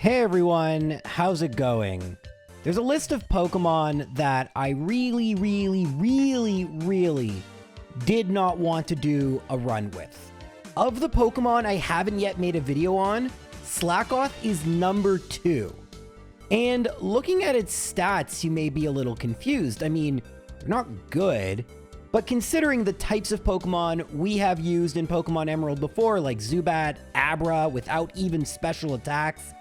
Hey everyone, how's it going? There's a list of Pokemon that I really did not want to do a run with. Of the Pokemon I haven't yet made a video on, Slakoth is number 2. And looking at its stats, you may be a little confused. I mean, they're not good, but considering the types of Pokemon we have used in Pokemon Emerald before, like Zubat, Abra, without even special attacks,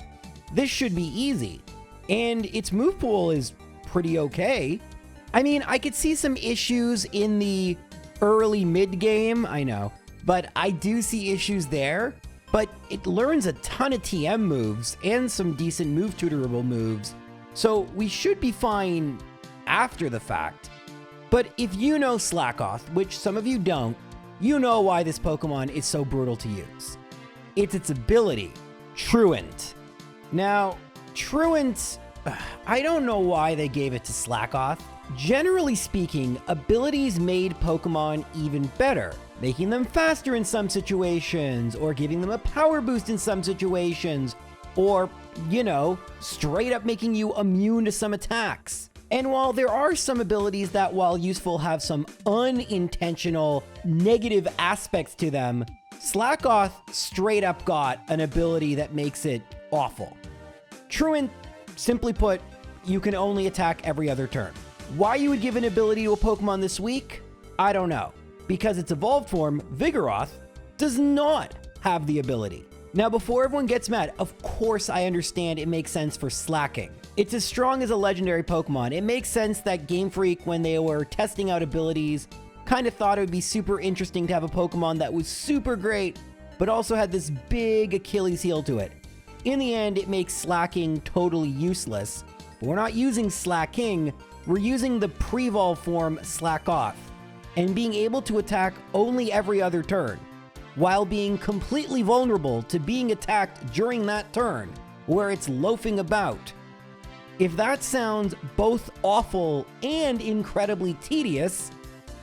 this should be easy. And its move pool is pretty okay. I mean, I could see some issues in the early mid-game, I know, but I do see issues there. But it learns a ton of TM moves and some decent move tutorable moves, so we should be fine after the fact. But if you know Slakoth, which some of you don't, you know why this Pokemon is so brutal to use. It's its ability, Truant. Now, Truant, I don't know why they gave it to Slakoth. Generally speaking, abilities made Pokemon even better, making them faster in some situations, or giving them a power boost in some situations, or, you know, straight up making you immune to some attacks. And while there are some abilities that, while useful, have some unintentional negative aspects to them, Slakoth straight up got an ability that makes it awful. Truant, simply put, you can only attack every other turn. Why you would give an ability to a Pokemon this weak? I don't know. Because its evolved form, Vigoroth, does not have the ability. Now, before everyone gets mad, of course I understand it makes sense for slacking. It's as strong as a legendary Pokemon. It makes sense that Game Freak, when they were testing out abilities, kind of thought it would be super interesting to have a Pokemon that was super great, but also had this big Achilles heel to it. In the end, it makes slacking totally useless, but we're not using slacking, we're using the pre-evolve form Slakoth, and being able to attack only every other turn, while being completely vulnerable to being attacked during that turn, where it's loafing about. If that sounds both awful and incredibly tedious,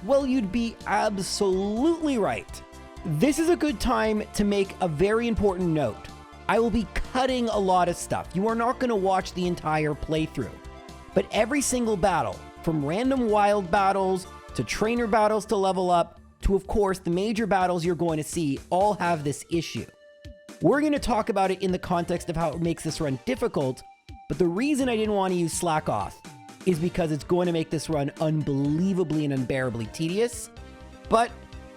well, you'd be absolutely right. This is a good time to make a very important note. I will be cutting a lot of stuff. You are not going to watch the entire playthrough. But every single battle, from random wild battles to trainer battles to level up, to of course the major battles you're going to see, all have this issue. We're going to talk about it in the context of how it makes this run difficult, but the reason I didn't want to use Slakoth is because it's going to make this run unbelievably and unbearably tedious. But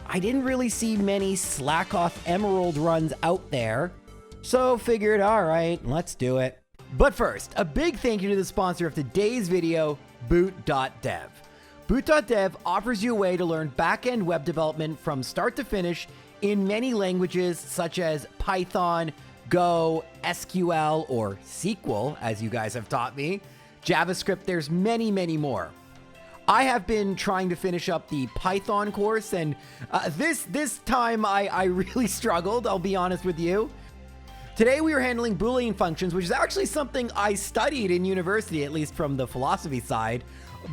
I didn't really see many Slakoth Emerald runs out there, so figured, alright, let's do it. But first, a big thank you to the sponsor of today's video, Boot.dev. Boot.dev offers you a way to learn back-end web development from start to finish in many languages such as Python, Go, SQL, or SQL, as you guys have taught me, JavaScript. There's many more. I have been trying to finish up the Python course, and this time I really struggled, I'll be honest with you. Today we are handling Boolean functions, which is actually something I studied in university, at least from the philosophy side,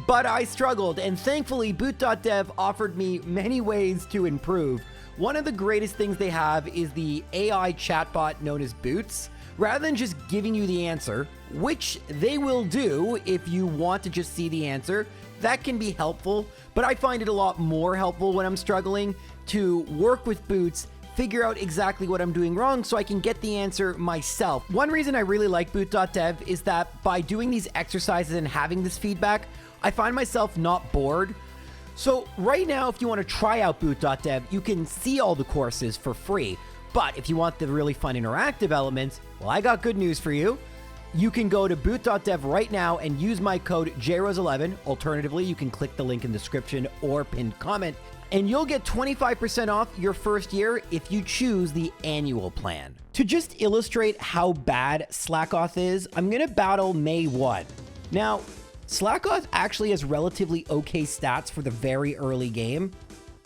but I struggled, and thankfully Boot.dev offered me many ways to improve. One of the greatest things they have is the AI chatbot known as Boots. Rather than just giving you the answer, which they will do if you want to just see the answer, that can be helpful, but I find it a lot more helpful when I'm struggling to work with Boots, figure out exactly what I'm doing wrong so I can get the answer myself. One reason I really like Boot.dev is that by doing these exercises and having this feedback, I find myself not bored. So right now, if you want to try out Boot.dev, you can see all the courses for free. But if you want the really fun interactive elements, well, I got good news for you. You can go to Boot.dev right now and use my code JROSE11. Alternatively, you can click the link in the description or pinned comment, and you'll get 25% off your first year if you choose the annual plan. To just illustrate how bad Slakoth is, I'm going to battle May 1. Now, Slakoth actually has relatively okay stats for the very early game,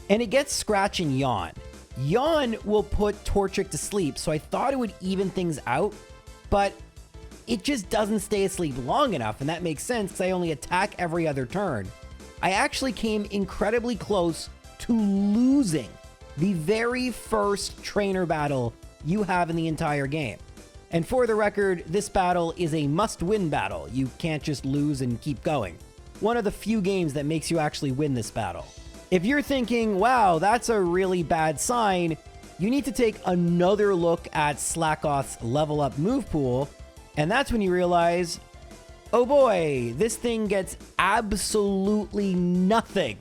and it gets Scratch and Yawn. Yawn will put Torchic to sleep, so I thought it would even things out, but it just doesn't stay asleep long enough, and that makes sense because I only attack every other turn. I actually came incredibly close to losing the very first trainer battle you have in the entire game. And for the record, this battle is a must-win battle. You can't just lose and keep going. One of the few games that makes you actually win this battle. If you're thinking, wow, that's a really bad sign, you need to take another look at Slakoth's level up move pool, and that's when you realize, oh boy, this thing gets absolutely nothing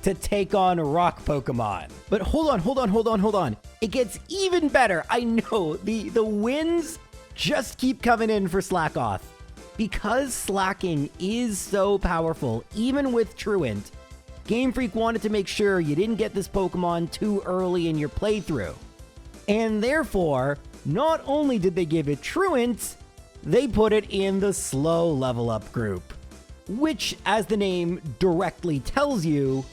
to take on rock Pokemon. But hold on. It gets even better. I know, the wins just keep coming in for Slakoth. Because slacking is so powerful, even with Truant, Game Freak wanted to make sure you didn't get this Pokemon too early in your playthrough. And therefore, not only did they give it Truant, they put it in the slow level up group. Which, as the name directly tells you,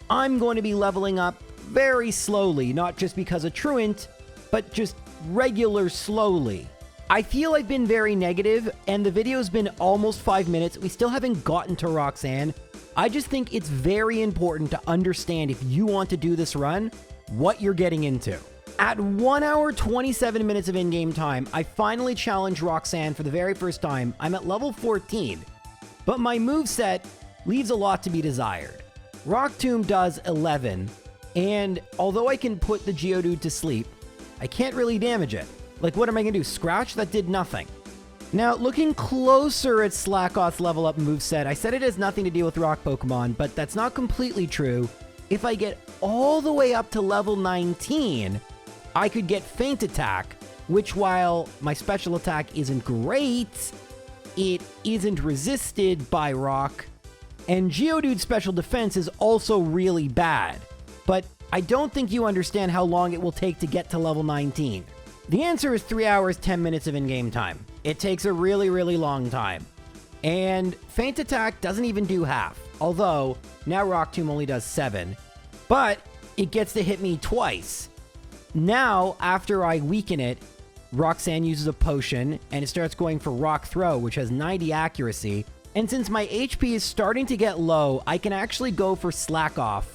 I'm going to be leveling up very slowly, not just because of Truant, but just regular slowly. I feel I've been very negative, and the video's been almost 5 minutes. We still haven't gotten to Roxanne. I just think it's very important to understand, if you want to do this run, what you're getting into. At 1 hour 27 minutes of in-game time, I finally challenged Roxanne for the very first time. I'm at level 14, but my moveset leaves a lot to be desired. Rock Tomb does 11, and although I can put the Geodude to sleep, I can't really damage it. Like, what am I gonna do? Scratch? That did nothing. Now, looking closer at Slakoth's level up moveset, I said it has nothing to do with rock Pokemon, but that's not completely true. If I get all the way up to level 19, I could get Feint Attack, which, while my special attack isn't great, it isn't resisted by rock, and Geodude's special defense is also really bad. But I don't think you understand how long it will take to get to level 19. The answer is 3 hours, 10 minutes of in-game time. It takes a really, really long time. And Feint Attack doesn't even do half, although now Rock Tomb only does 7. But it gets to hit me twice. Now, after I weaken it, Roxanne uses a potion, and it starts going for Rock Throw, which has 90 accuracy. And since my HP is starting to get low, I can actually go for Slakoth.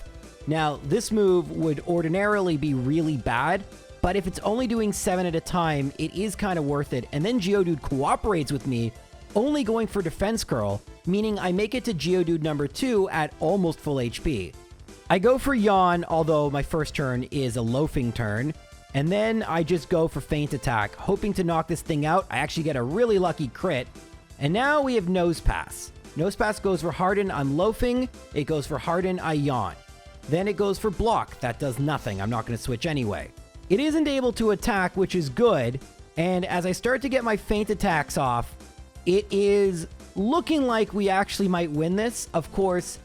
Now, this move would ordinarily be really bad, but if it's only doing 7 at a time, it is kind of worth it. And then Geodude cooperates with me, only going for Defense Curl, meaning I make it to Geodude number 2 at almost full HP. I go for Yawn, although my first turn is a loafing turn, and then I just go for Feint Attack, hoping to knock this thing out. I actually get a really lucky crit, and now we have Nose Pass. Nose Pass goes for Harden, I'm loafing. It goes for Harden, I yawn. Then it goes for Block. That does nothing. I'm not going to switch anyway. It isn't able to attack, which is good, and as I start to get my Feint Attacks off, it is looking like we actually might win this. Of course,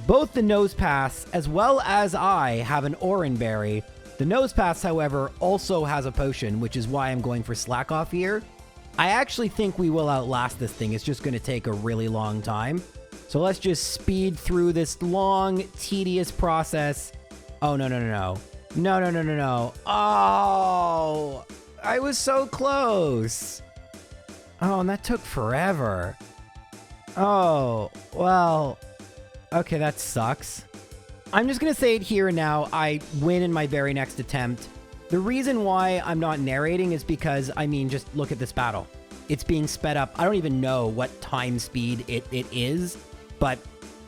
both the Nose Pass as well as I have an Oran Berry. The Nose Pass, however, also has a potion, which is why I'm going for Slakoth here. I actually think we will outlast this thing. It's just going to take a really long time. So let's just speed through this long, tedious process. Oh, no. No. Oh, I was so close. Oh, and that took forever. Oh, well, okay, that sucks. I'm just going to say it here and now. I win in my very next attempt. The reason why I'm not narrating is because, I mean, just look at this battle. It's being sped up. I don't even know what time speed it is, but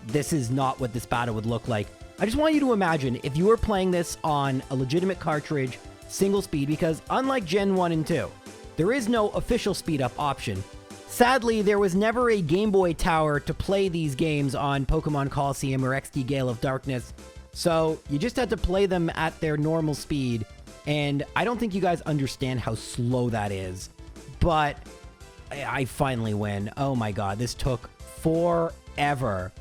this is not what this battle would look like. I just want you to imagine if you were playing this on a legitimate cartridge, single speed, because unlike Gen 1 and 2, there is no official speed up option. Sadly, there was never a Game Boy Tower to play these games on Pokemon Coliseum or XD Gale of Darkness, so you just had to play them at their normal speed. And I don't think you guys understand how slow that is, but I finally win. Oh my god, this took forever.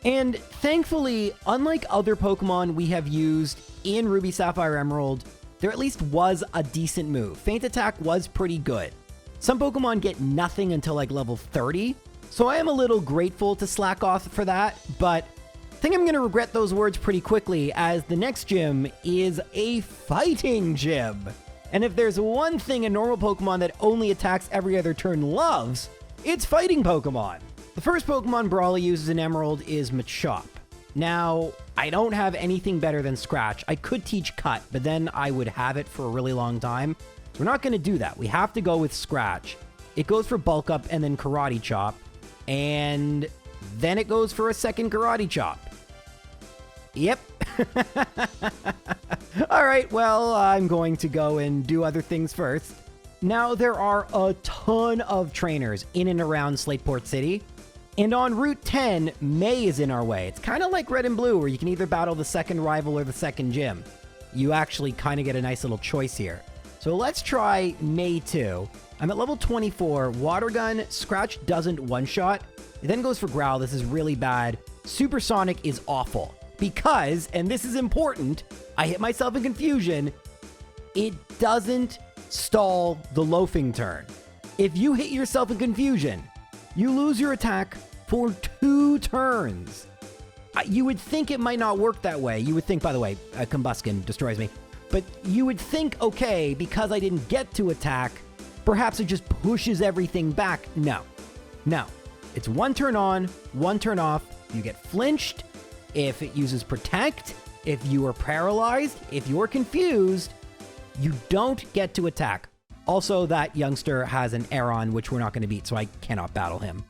And thankfully, unlike other Pokemon we have used in Ruby, Sapphire, Emerald, there at least was a decent move. Feint Attack was pretty good. Some Pokemon get nothing until like level 30, so I am a little grateful to Slakoth for that, but I think I'm going to regret those words pretty quickly, as the next gym is a fighting gym. And if there's one thing a normal Pokemon that only attacks every other turn loves, it's fighting Pokemon. The first Pokemon Brawly uses in Emerald is Machop. Now, I don't have anything better than Scratch. I could teach Cut, but then I would have it for a really long time. So we're not going to do that. We have to go with Scratch. It goes for bulk up and then karate chop. And then it goes for a second karate chop. Yep. All right, well, I'm going to go and do other things first. Now, there are a ton of trainers in and around Slateport City. And on Route 10, May is in our way. It's kind of like Red and Blue, where you can either battle the second rival or the second gym. You actually kind of get a nice little choice here. So let's try May 2. I'm at level 24. Water Gun, Scratch doesn't one-shot. It then goes for Growl. This is really bad. Supersonic is awful. Because, and this is important, I hit myself in confusion, it doesn't stall the loafing turn. If you hit yourself in confusion, you lose your attack for 2 turns. You would think it might not work that way. You would think, by the way, Combustion destroys me. But you would think, okay, because I didn't get to attack, perhaps it just pushes everything back. No. No. It's 1 turn on, 1 turn off. You get flinched. If it uses Protect, if you are paralyzed, if you're confused, you don't get to attack. Also, that youngster has an Aeron, which we're not going to beat, so I cannot battle him.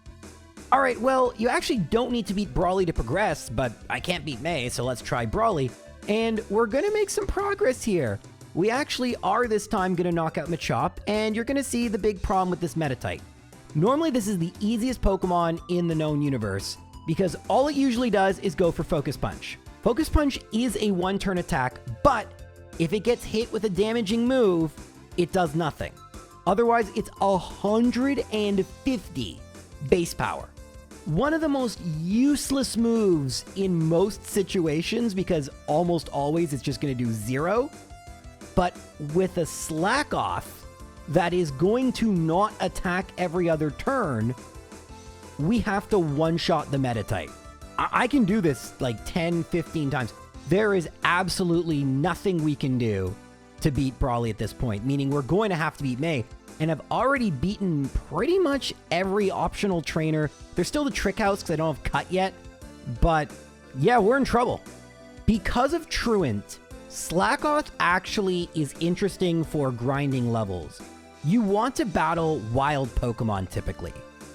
All right, well, you actually don't need to beat Brawly to progress, but I can't beat May, so let's try Brawly. And we're going to make some progress here. We actually are this time going to knock out Machop, and you're going to see the big problem with this meta type. Normally, this is the easiest Pokemon in the known universe, because all it usually does is go for Focus Punch. Focus Punch is a 1-turn attack, but if it gets hit with a damaging move, it does nothing. Otherwise, it's 150 base power. One of the most useless moves in most situations, because almost always it's just going to do 0. But with a Slakoth that is going to not attack every other turn, we have to one-shot the meta type. I can do this like 10, 15 times. There is absolutely nothing we can do to beat Brawly at this point, meaning we're going to have to beat May. And I've already beaten pretty much every optional trainer. There's still the Trick House because I don't have Cut yet. But yeah, we're in trouble. Because of Truant, Slakoth actually is interesting for grinding levels. You want to battle wild Pokemon typically.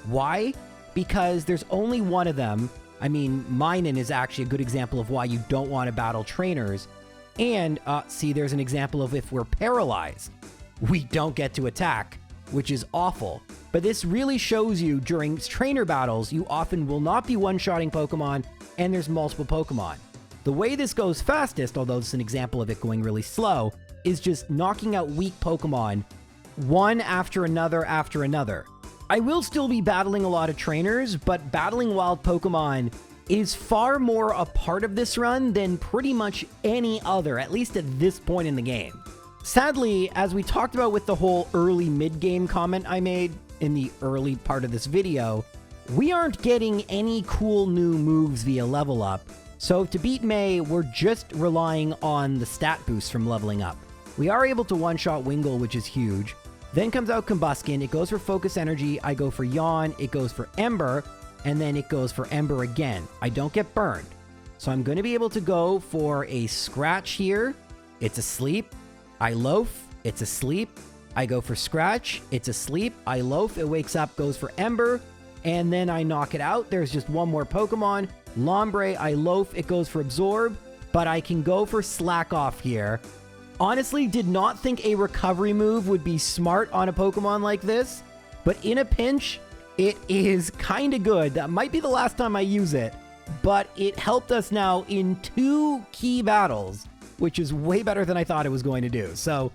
Why? Because there's only one of them. I mean, Minun is actually a good example of why you don't want to battle trainers. And, see, there's an example of if we're paralyzed, we don't get to attack, which is awful. But this really shows you during trainer battles, you often will not be one-shotting Pokemon, and there's multiple Pokemon. The way this goes fastest, although it's an example of it going really slow, is just knocking out weak Pokemon, one after another after another. I will still be battling a lot of trainers, but battling wild Pokemon is far more a part of this run than pretty much any other, at least at this point in the game. Sadly, as we talked about with the whole early mid-game comment I made in the early part of this video, we aren't getting any cool new moves via level up, so to beat May, we're just relying on the stat boost from leveling up. We are able to one-shot Wingull, which is huge. Then comes out Combustion, it goes for Focus Energy, I go for Yawn, it goes for Ember, and then it goes for Ember again. I don't get burned. So I'm going to be able to go for a Scratch here. It's asleep. I loaf. It's asleep. I go for Scratch. It's asleep. I loaf. It wakes up, goes for Ember, and then I knock it out. There's just one more Pokemon. Lombre, I loaf. It goes for Absorb, but I can go for Slakoth here. Honestly, did not think a recovery move would be smart on a Pokemon like this, but in a pinch, it is kind of good. That might be the last time I use it, but it helped us now in 2 key battles, which is way better than I thought it was going to do. So,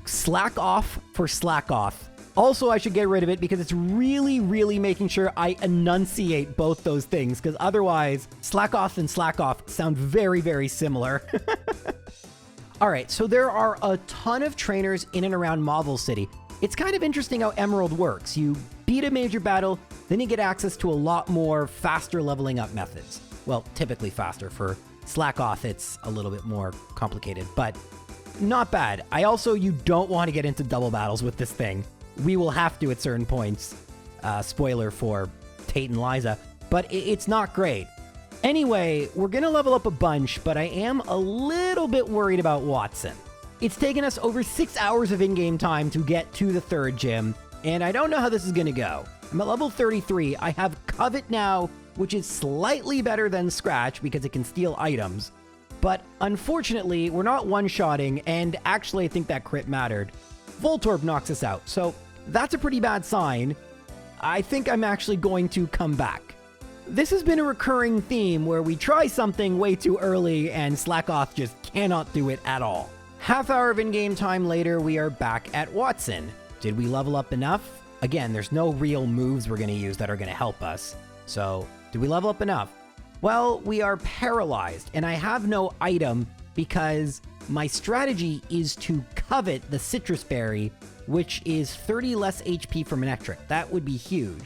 slack off for Slakoth. Also, I should get rid of it because it's really, really making sure I enunciate both those things, because otherwise, Slakoth and Slakoff sound very, very similar. Alright, so there are a ton of trainers in and around Marvel City. It's kind of interesting how Emerald works. You beat a major battle, then you get access to a lot more faster leveling up methods. Well, typically faster. For Slakoth, it's a little bit more complicated, but not bad. You don't want to get into double battles with this thing. We will have to at certain points. Spoiler for Tate and Liza, but it's not great. Anyway, we're going to level up a bunch, but I am a little bit worried about Wattson. It's taken us over 6 hours of in-game time to get to the third gym, and I don't know how this is gonna go. I'm at level 33, I have Covet now, which is slightly better than Scratch because it can steal items. But unfortunately, we're not one-shotting, and actually I think that crit mattered. Voltorb knocks us out, so that's a pretty bad sign. I think I'm actually going to come back. This has been a recurring theme where we try something way too early and Slakoth just cannot do it at all. Half hour of in-game time later, we are back at Wattson. Did we level up enough? Again, there's no real moves we're going to use that are going to help us. So, did we level up enough? Well, we are paralyzed, and I have no item because my strategy is to covet the citrus berry, which is 30 less HP from electric. That would be huge.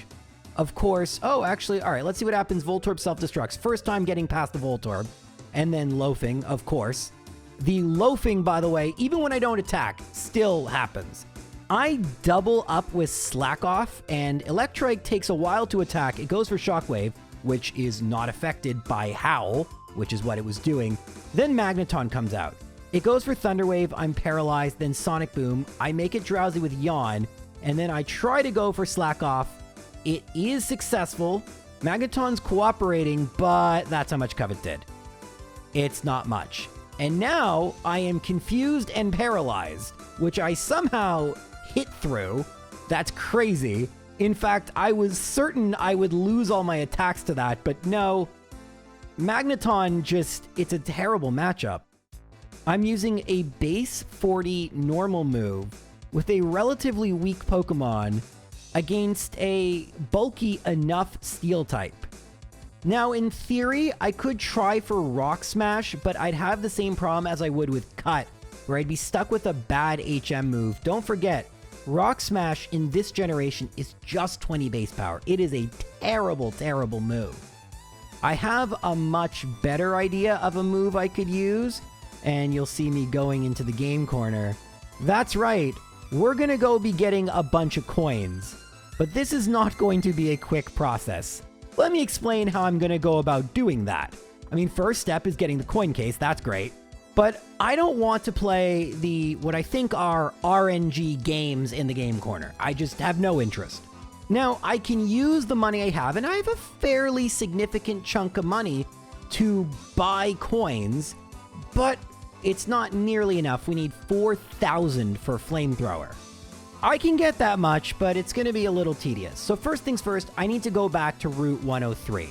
Of course, oh, actually, all right, let's see what happens. Voltorb self-destructs. First time getting past the Voltorb, and then loafing, of course. The loafing, by the way, even when I don't attack, still happens. I double up with Slakoth, and Electrike takes a while to attack. It goes for Shockwave, which is not affected by Howl, which is what it was doing. Then Magneton comes out. It goes for Thunderwave, I'm paralyzed, then Sonic Boom. I make it drowsy with Yawn, and then I try to go for Slakoth. It is successful. Magneton's cooperating, but that's how much Covet did. It's not much. And now I am confused and paralyzed, which I somehow hit through. That's crazy. In fact, I was certain I would lose all my attacks to that, but no. Magneton just, it's a terrible matchup. I'm using a base 40 normal move with a relatively weak Pokemon against a bulky enough Steel type. Now, in theory, I could try for Rock Smash, but I'd have the same problem as I would with Cut, where I'd be stuck with a bad HM move. Don't forget, Rock Smash in this generation is just 20 base power. It is a terrible, terrible move. I have a much better idea of a move I could use, and you'll see me going into the game corner. That's right, we're gonna go be getting a bunch of coins, but this is not going to be a quick process. Let me explain how I'm going to go about doing that. I mean, first step is getting the coin case, that's great. But I don't want to play what I think are RNG games in the game corner. I just have no interest. Now, I can use the money I have, and I have a fairly significant chunk of money to buy coins, but it's not nearly enough. We need 4,000 for flamethrower. I can get that much, but it's going to be a little tedious. So first things first, I need to go back to Route 103.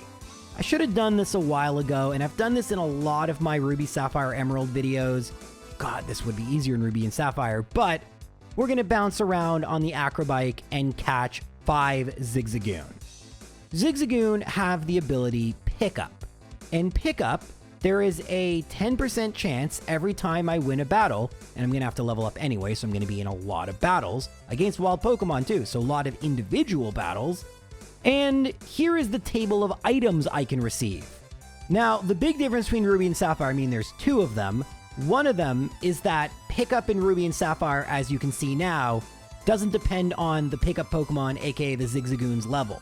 I should have done this a while ago, and I've done this in a lot of my Ruby, Sapphire, Emerald videos. God, this would be easier in Ruby and Sapphire, but we're going to bounce around on the Acrobike and catch 5 Zigzagoon. Zigzagoon have the ability Pickup. And Pickup, there is a 10% chance every time I win a battle, and I'm going to have to level up anyway, so I'm going to be in a lot of battles, against wild Pokemon too, so a lot of individual battles. And here is the table of items I can receive. Now, the big difference between Ruby and Sapphire, I mean, there's 2 of them. One of them is that Pickup in Ruby and Sapphire, as you can see now, doesn't depend on the Pickup Pokemon, aka the Zigzagoon's level.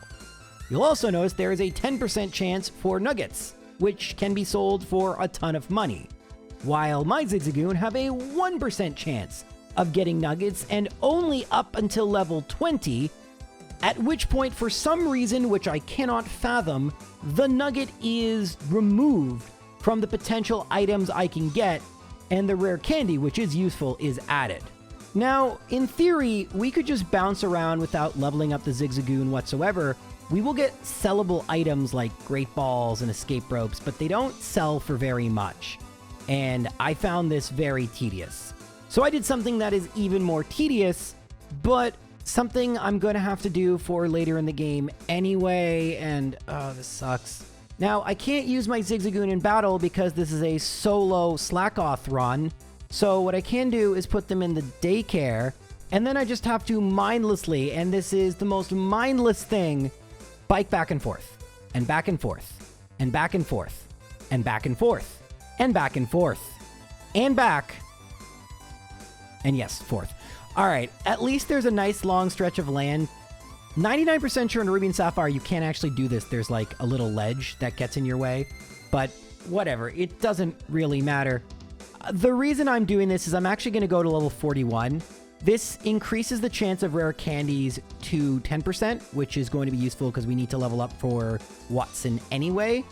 You'll also notice there is a 10% chance for Nuggets, which can be sold for a ton of money, while my Zigzagoon have a 1% chance of getting Nuggets, and only up until level 20, at which point, for some reason which I cannot fathom, the Nugget is removed from the potential items I can get, and the rare candy, which is useful, is added. Now, in theory, we could just bounce around without leveling up the Zigzagoon whatsoever. We will get sellable items like Great Balls and Escape Ropes, but they don't sell for very much. And I found this very tedious. So I did something that is even more tedious, but something I'm going to have to do for later in the game anyway, and oh, this sucks. Now, I can't use my Zigzagoon in battle because this is a solo Slakoth run, so what I can do is put them in the daycare, and then I just have to mindlessly, and this is the most mindless thing, bike back and forth, and back and forth, and back and forth, and back and forth, and back and forth, and back, and yes, forth. All right, at least there's a nice long stretch of land. 99% sure in Ruby and Sapphire you can't actually do this. There's like a little ledge that gets in your way, but whatever, it doesn't really matter. The reason I'm doing this is I'm actually going to go to level 41. This increases the chance of rare candies to 10%, which is going to be useful because we need to level up for Wattson anyway.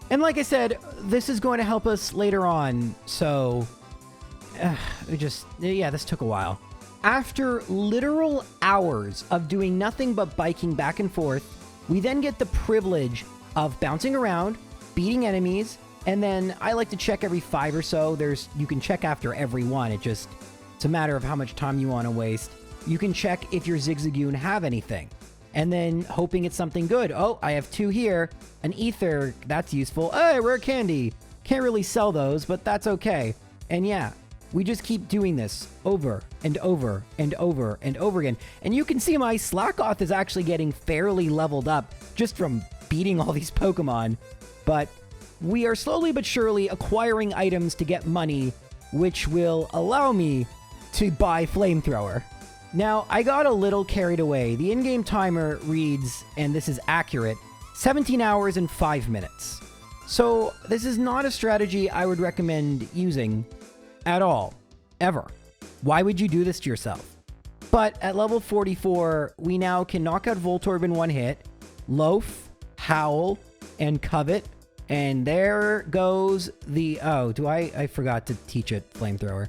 And like I said, this is going to help us later on, so this took a while. After literal hours of doing nothing but biking back and forth, we then get the privilege of bouncing around, beating enemies, and then I like to check every 5 or so. You can check after every one. It's a matter of how much time you want to waste. You can check if your Zigzagoon have anything, and then hoping it's something good. Oh, I have 2 here. An ether, that's useful. Hey, rare candy. Can't really sell those, but that's okay. And yeah, we just keep doing this over and over and over and over again. And you can see my Slakoth is actually getting fairly leveled up just from beating all these Pokemon. But we are slowly but surely acquiring items to get money, which will allow me to buy flamethrower. Now, I got a little carried away. The in-game timer reads, and this is accurate, 17 hours and 5 minutes. So this is not a strategy I would recommend using at all, ever. Why would you do this to yourself? But at level 44, we now can knock out Voltorb in one hit, Loaf, Howl, and Covet. And there goes the... Oh, I forgot to teach it Flamethrower.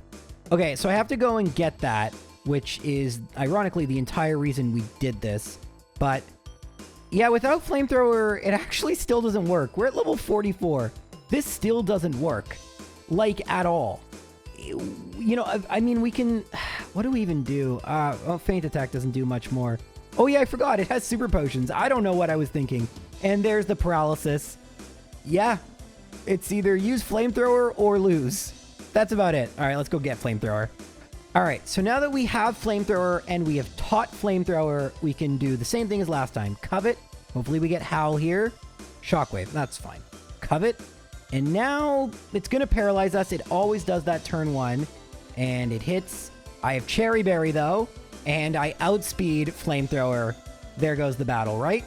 Okay, so I have to go and get that, which is, ironically, the entire reason we did this. But, yeah, without Flamethrower, it actually still doesn't work. We're at level 44. This still doesn't work. Like, at all. You know, I mean, we can... What do we even do? Feint Attack doesn't do much more. Oh, yeah, I forgot. It has Super Potions. I don't know what I was thinking. And there's the Paralysis. Yeah, it's either use Flamethrower or lose. That's about it. All right, let's go get Flamethrower. All right, so now that we have Flamethrower and we have taught Flamethrower, we can do the same thing as last time. Covet. Hopefully we get Howl here. Shockwave. That's fine. Covet. And now it's going to paralyze us. It always does that turn 1. And it hits. I have Cherry Berry, though. And I outspeed Flamethrower. There goes the battle, right?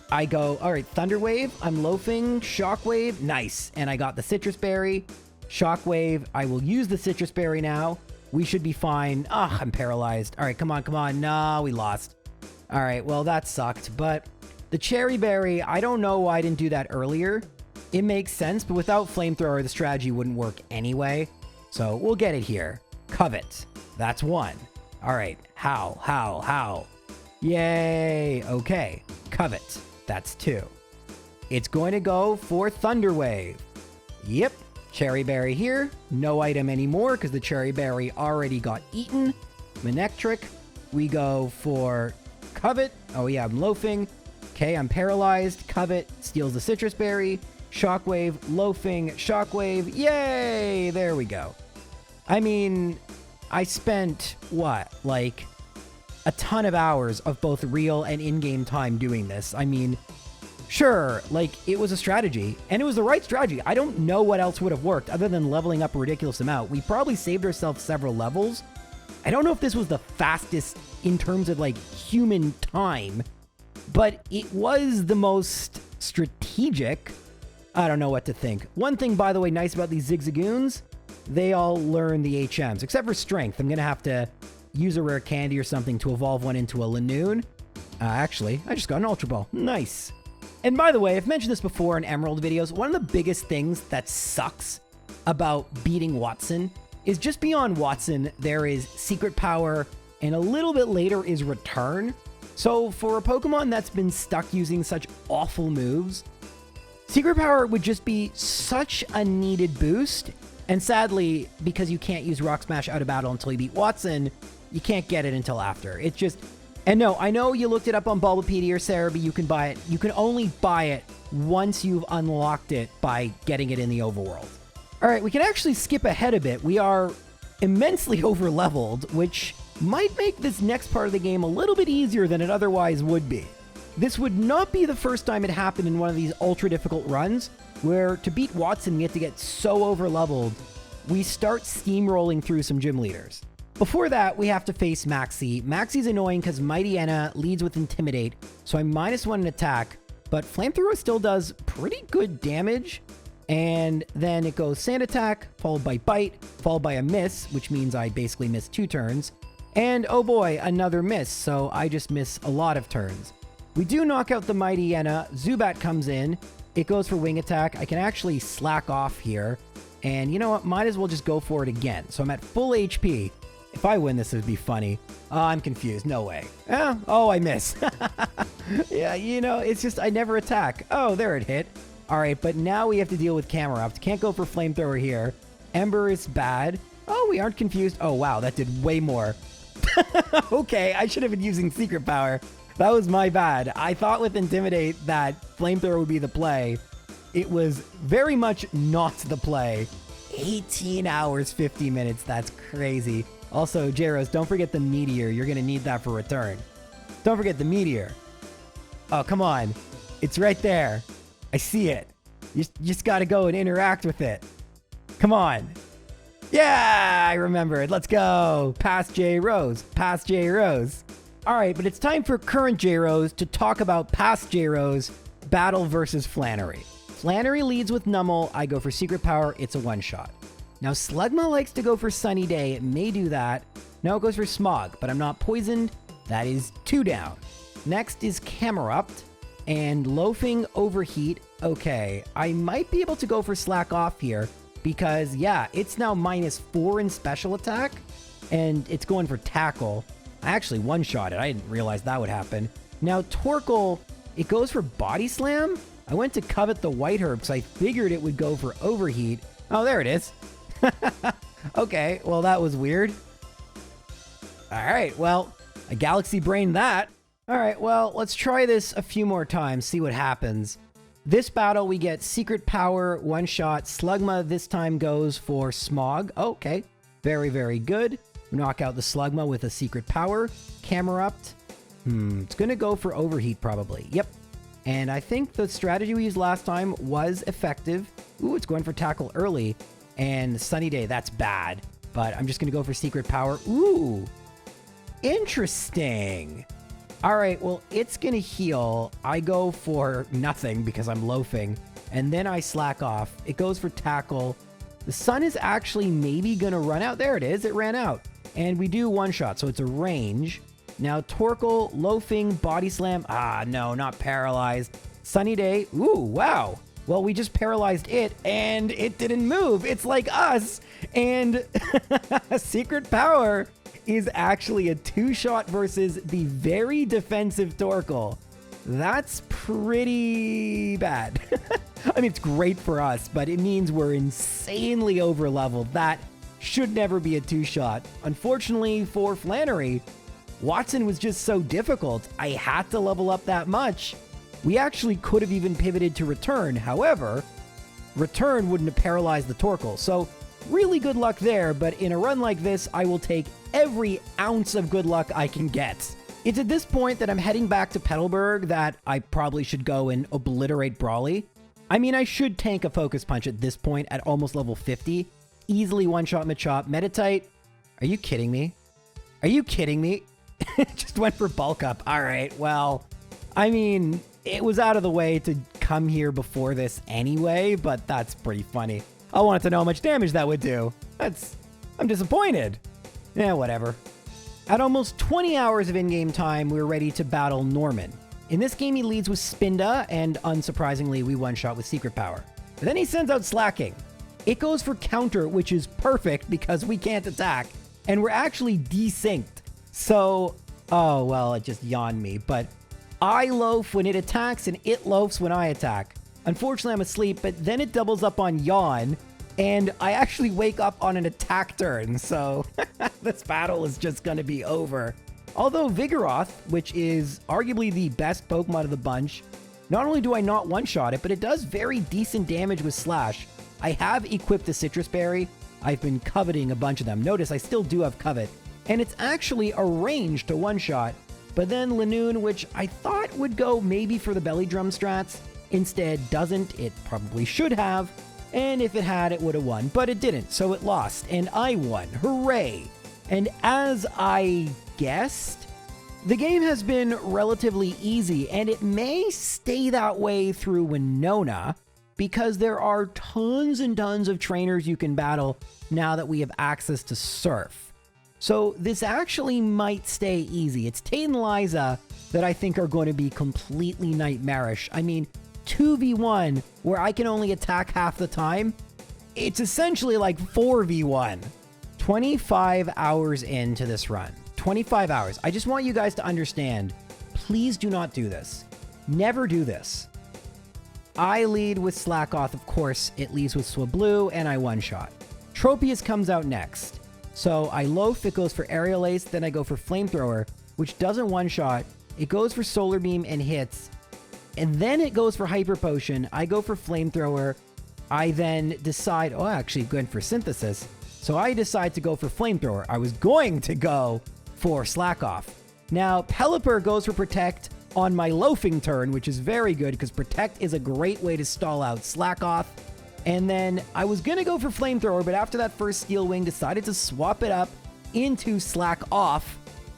I go, all right, Thunder Wave, I'm loafing, Shockwave, nice. And I got the Citrus Berry, Shockwave, I will use the Citrus Berry now. We should be fine. Ah, I'm paralyzed. All right, come on, come on. No, we lost. All right, well, that sucked. But the Cherry Berry, I don't know why I didn't do that earlier. It makes sense, but without Flamethrower, the strategy wouldn't work anyway. So we'll get it here. Covet, that's 1. All right, Howl, Howl, Howl. Yay, okay, Covet. That's 2. It's going to go for Thunder Wave. Yep. Cherry Berry here. No item anymore because the Cherry Berry already got eaten. Manectric. We go for Covet. Oh yeah, I'm loafing. Okay, I'm paralyzed. Covet steals the Citrus Berry. Shockwave, loafing, Shockwave. Yay! There we go. I mean, I spent, what, like... a ton of hours of both real and in-game time doing this. I mean, sure, like, it was a strategy, and it was the right strategy. I don't know what else would have worked other than leveling up a ridiculous amount. We probably saved ourselves several levels. I don't know if this was the fastest in terms of, like, human time, but it was the most strategic. I don't know what to think. One thing, by the way, nice about these Zigzagoons, they all learn the HMs, except for Strength. I'm going to have to use a rare candy or something to evolve one into a Lanoon. Actually, I just got an Ultra Ball. Nice. And by the way, I've mentioned this before in Emerald videos. One of the biggest things that sucks about beating Wattson is just beyond Wattson, there is Secret Power, and a little bit later is Return. So for a Pokemon that's been stuck using such awful moves, Secret Power would just be such a needed boost. And sadly, because you can't use Rock Smash out of battle until you beat Wattson, you can't get it until after. It's just... And no, I know you looked it up on Bulbapedia or Cerebi. You can buy it. You can only buy it once you've unlocked it by getting it in the overworld. All right, we can actually skip ahead a bit. We are immensely over-leveled, which might make this next part of the game a little bit easier than it otherwise would be. This would not be the first time it happened in one of these ultra-difficult runs, where to beat Wattson, we have to get so over-leveled, we start steamrolling through some gym leaders. Before that, we have to face Maxie. Maxie's annoying because Mightyena leads with Intimidate, so I'm -1 in attack, but Flamethrower still does pretty good damage. And then it goes sand attack, followed by bite, followed by a miss, which means I basically miss 2 turns. And oh boy, another miss, so I just miss a lot of turns. We do knock out the Mighty Yenna. Zubat comes in. It goes for wing attack. I can actually slack off here. And you know what? Might as well just go for it again. So I'm at full HP. If I win this, it would be funny. Oh, I'm confused. No way. Oh, I miss. Yeah, you know, it's just I never attack. Oh, there it hit. All right, but now we have to deal with Camerupt. Can't go for Flamethrower here. Ember is bad. Oh, we aren't confused. Oh, wow, that did way more. Okay, I should have been using Secret Power. That was my bad. I thought with Intimidate that Flamethrower would be the play. It was very much not the play. 18 hours, 50 minutes. That's crazy. Also, Jaros, don't forget the Meteor. You're going to need that for return. Don't forget the Meteor. Oh, come on. It's right there. I see it. You just got to go and interact with it. Come on. Yeah, I remember it. Let's go. Past J Rose. Past J Rose. All right, but it's time for current J Rose to talk about past J Rose battle versus Flannery. Flannery leads with Nummel. I go for Secret Power. It's a one-shot. Now, Slugma likes to go for Sunny Day. It may do that. No, it goes for Smog, but I'm not poisoned. That is 2 down. Next is Camerupt and Loafing Overheat. Okay, I might be able to go for Slack Off here because, yeah, it's now -4 in special attack, and it's going for Tackle. I actually one-shot it. I didn't realize that would happen. Now, Torkoal, it goes for Body Slam. I went to covet the White Herb because I figured it would go for Overheat. Oh, there it is. Okay, well, that was weird. All right, well, I Galaxy Brained that. All right, well, let's try this a few more times, see what happens. This battle, we get Secret Power, one-shot. Slugma this time goes for Smog. Okay, very, very good. Knock out the Slugma with a Secret Power. Camerupt. It's going to go for Overheat probably. Yep. And I think the strategy we used last time was effective. Ooh, it's going for Tackle early. And Sunny Day, that's bad. But I'm just going to go for Secret Power. Ooh, interesting. All right, well, it's going to heal. I go for nothing because I'm loafing. And then I slack off. It goes for Tackle. The sun is actually maybe going to run out. There it is. It ran out. And we do one shot, so it's a range. Now, Torkoal, Loafing, Body Slam. Ah, no, not paralyzed. Sunny Day. Ooh, wow. Well, we just paralyzed it, and it didn't move. It's like us. And Secret Power is actually a 2-shot versus the very defensive Torkoal. That's pretty bad. I mean, it's great for us, but it means we're insanely over-leveled. That should never be a 2-shot. Unfortunately for Flannery, Wattson was just so difficult. I had to level up that much. We actually could have even pivoted to Return. However, Return wouldn't have paralyzed the Torkoal. So really good luck there, but in a run like this, I will take every ounce of good luck I can get. It's at this point that I'm heading back to Petalburg that I probably should go and obliterate Brawly. I mean, I should tank a Focus Punch at this point at almost level 50. Easily one-shot Machop. Meditite? Are you kidding me? Are you kidding me? Just went for Bulk Up. All right, well, I mean, it was out of the way to come here before this anyway, but that's pretty funny. I wanted to know how much damage that would do. I'm disappointed. Yeah, whatever. At almost 20 hours of in-game time, we're ready to battle Norman. In this game, he leads with Spinda, and unsurprisingly, we one-shot with Secret Power. But then he sends out Slacking. It goes for Counter, which is perfect because we can't attack, and we're actually desynced. So, oh, well, it just yawned me, but I loaf when it attacks, and it loafs when I attack. Unfortunately, I'm asleep, but then it doubles up on yawn, and I actually wake up on an attack turn, so this battle is just going to be over. Although Vigoroth, which is arguably the best Pokemon of the bunch, not only do I not one-shot it, but it does very decent damage with Slash. I have equipped a Citrus Berry. I've been coveting a bunch of them. Notice I still do have Covet, and it's actually a range to one-shot. But then Lanoon, which I thought would go maybe for the Belly Drum strats, instead doesn't. It probably should have. And if it had, it would have won, but it didn't, so it lost, and I won. Hooray! And as I guessed, the game has been relatively easy, and it may stay that way through Winona. because there are tons and tons of trainers you can battle now that we have access to Surf. So this actually might stay easy. It's Tate and Liza that I think are going to be completely nightmarish. I mean, 2v1 where I can only attack half the time, it's essentially like 4v1. 25 hours into this run. 25 hours. I just want you guys to understand, please do not do this. Never do this. I lead with Slakoth, of course. It leads with Swablu, and I one-shot. Tropius comes out next. So I loaf, it goes for Aerial Ace, then I go for Flamethrower, which doesn't one-shot. It goes for Solar Beam and hits. And then it goes for Hyper Potion. I go for Flamethrower. I then decide, oh, actually going for Synthesis. So I decide to go for Flamethrower. I was going to go for Slakoth. Now, Pelipper goes for Protect on my loafing turn, which is very good because Protect is a great way to stall out Slakoth. And then I was going to go for Flamethrower, but after that first Steel Wing, decided to swap it up into Slakoth.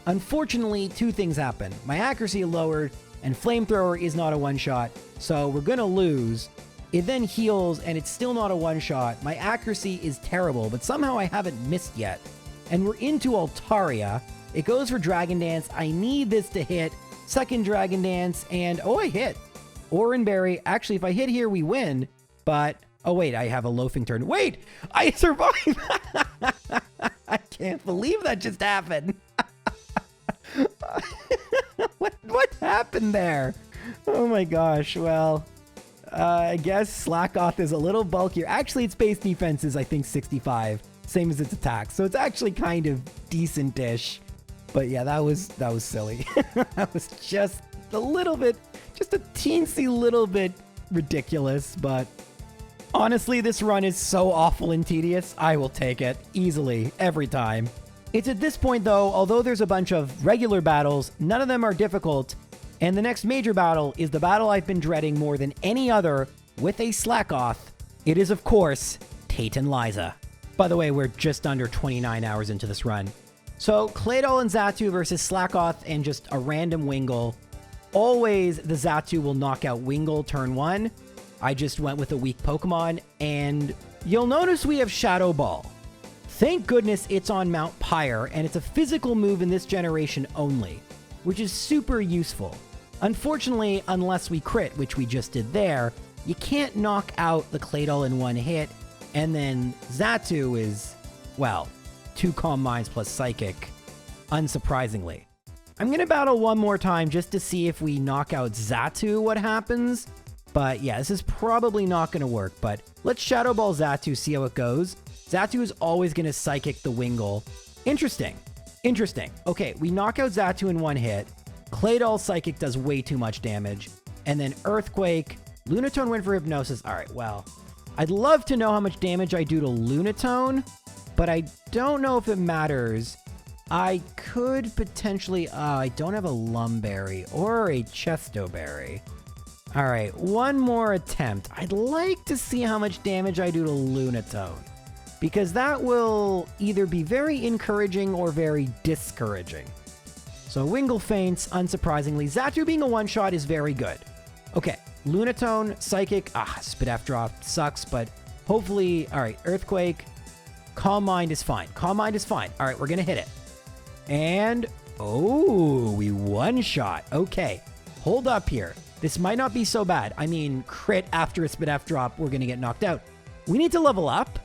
Unfortunately, two things happen. My accuracy lowered, and Flamethrower is not a one-shot, so we're going to lose. It then heals, and it's still not a one-shot. My accuracy is terrible, but somehow I haven't missed yet. And we're into Altaria. It goes for Dragon Dance. I need this to hit. Second Dragon Dance, and oh, I hit. Oran Berry. Actually, if I hit here, we win. But, oh wait, I have a loafing turn. Wait, I survived. I can't believe that just happened. What happened there? Oh my gosh, well, I guess Slakoth is a little bulkier. Actually, its base defense is, I think, 65, same as its attack. So it's actually kind of decent-ish. But yeah, that was silly. That was just a little bit, just a teensy little bit ridiculous. But honestly, this run is so awful and tedious. I will take it easily every time. It's at this point, though, although there's a bunch of regular battles, none of them are difficult. And the next major battle is the battle I've been dreading more than any other with a Slakoth. It is, of course, Tate and Liza. By the way, we're just under 29 hours into this run. So, Claydol and Xatu versus Slakoth and just a random Wingull. Always the Xatu will knock out Wingull turn 1. I just went with a weak Pokemon, and you'll notice we have Shadow Ball. Thank goodness it's on Mount Pyre, and it's a physical move in this generation only, which is super useful. Unfortunately, unless we crit, which we just did there, you can't knock out the Claydol in one hit, and then Xatu is, well, 2 Calm Minds plus Psychic, unsurprisingly. I'm going to battle one more time just to see if we knock out Xatu what happens, but yeah, this is probably not going to work, but let's Shadow Ball Xatu, see how it goes. Xatu is always going to Psychic the Wingull. Interesting. Interesting. Okay, we knock out Xatu in one hit. Claydol Psychic does way too much damage. And then Earthquake. Lunatone went for Hypnosis. All right, well, I'd love to know how much damage I do to Lunatone, but I don't know if it matters. I could potentially... I don't have a Lumberry or a Chestoberry. All right, one more attempt. I'd like to see how much damage I do to Lunatone, because that will either be very encouraging or very discouraging. So Wingull faints, unsurprisingly. Xatu being a one-shot is very good. Okay, Lunatone, Psychic, Spit-F Drop sucks, but hopefully, all right, Earthquake, Calm Mind is fine. Calm Mind is fine. All right, we're gonna hit it. And, oh, we one-shot. Okay, hold up here. This might not be so bad. I mean, crit after a Spit-F Drop, we're gonna get knocked out. We need to level up,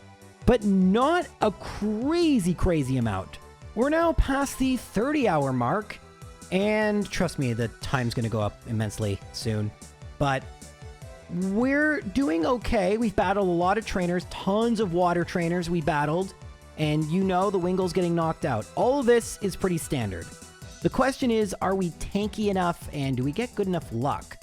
but not a crazy amount. We're now past the 30-hour mark, and trust me, the time's gonna go up immensely soon. But we're doing okay. We've battled a lot of trainers, tons of water trainers we battled, and you know the Wingull's getting knocked out. All of this is pretty standard. The question is, are we tanky enough, and do we get good enough luck?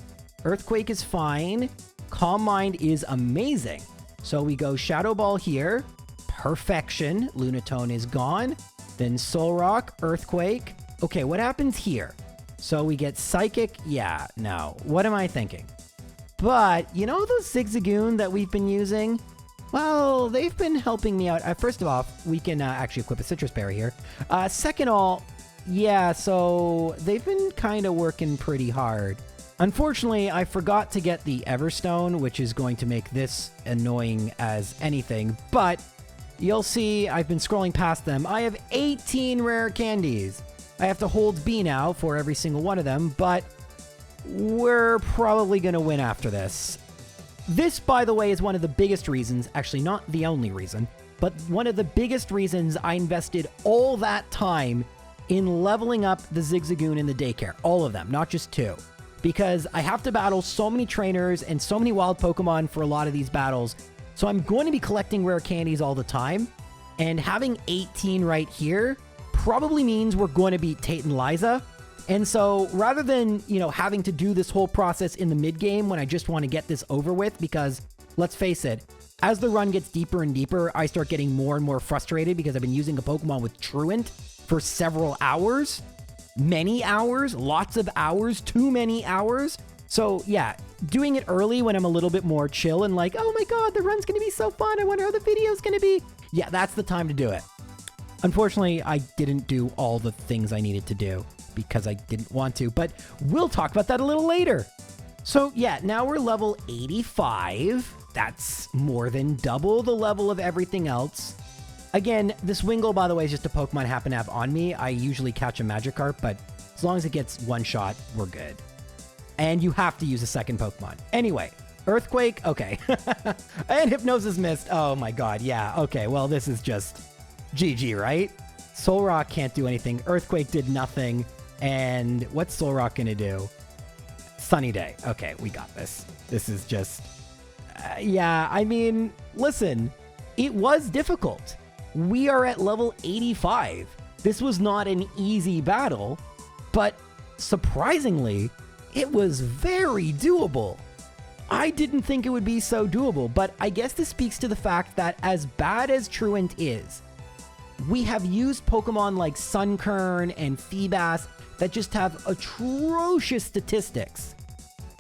Earthquake is fine. Calm Mind is amazing. So we go Shadow Ball here. Perfection. Lunatone is gone. Then Soul Rock, Earthquake. Okay, what happens here? So we get Psychic. Yeah, no. What am I thinking? But, you know those Zigzagoon that we've been using? Well, they've been helping me out. First of all, we can actually equip a Citrus Berry here. Second of all, yeah, so they've been kind of working pretty hard. Unfortunately, I forgot to get the Everstone, which is going to make this annoying as anything, but you'll see I've been scrolling past them. I have 18 rare candies. I have to hold B now for every single one of them, but we're probably going to win after this. This, by the way, is one of the biggest reasons, actually not the only reason, but one of the biggest reasons I invested all that time in leveling up the Zigzagoon and the Daycare. All of them, not just 2. Because I have to battle so many trainers and so many wild Pokemon for a lot of these battles. So I'm going to be collecting rare candies all the time. And having 18 right here probably means we're going to beat Tate and Liza. And so rather than, having to do this whole process in the mid-game when I just want to get this over with, because let's face it, as the run gets deeper and deeper, I start getting more and more frustrated because I've been using a Pokemon with Truant for several hours. Many hours, lots of hours, too many hours. So yeah, doing it early when I'm a little bit more chill and like, oh my god, the run's gonna be so fun, I wonder how the video's gonna be. Yeah, that's the time to do it. Unfortunately, I didn't do all the things I needed to do because I didn't want to, but we'll talk about that a little later. So yeah, now we're level 85. That's more than double the level of everything else. Again, this Wingull, by the way, is just a Pokemon I happen to have on me. I usually catch a Magikarp, but as long as it gets one shot, we're good. And you have to use a second Pokemon. Anyway, Earthquake, okay. And Hypnosis Mist, oh my god, yeah, okay, well, this is just GG, right? Solrock can't do anything. Earthquake did nothing. And what's Solrock gonna do? Sunny Day. Okay, we got this. This is just... yeah, I mean, listen, it was difficult. We are at level 85. This was not an easy battle, but surprisingly, it was very doable. I didn't think it would be so doable, but I guess this speaks to the fact that as bad as Truant is, we have used Pokemon like Sunkern and Feebas that just have atrocious statistics.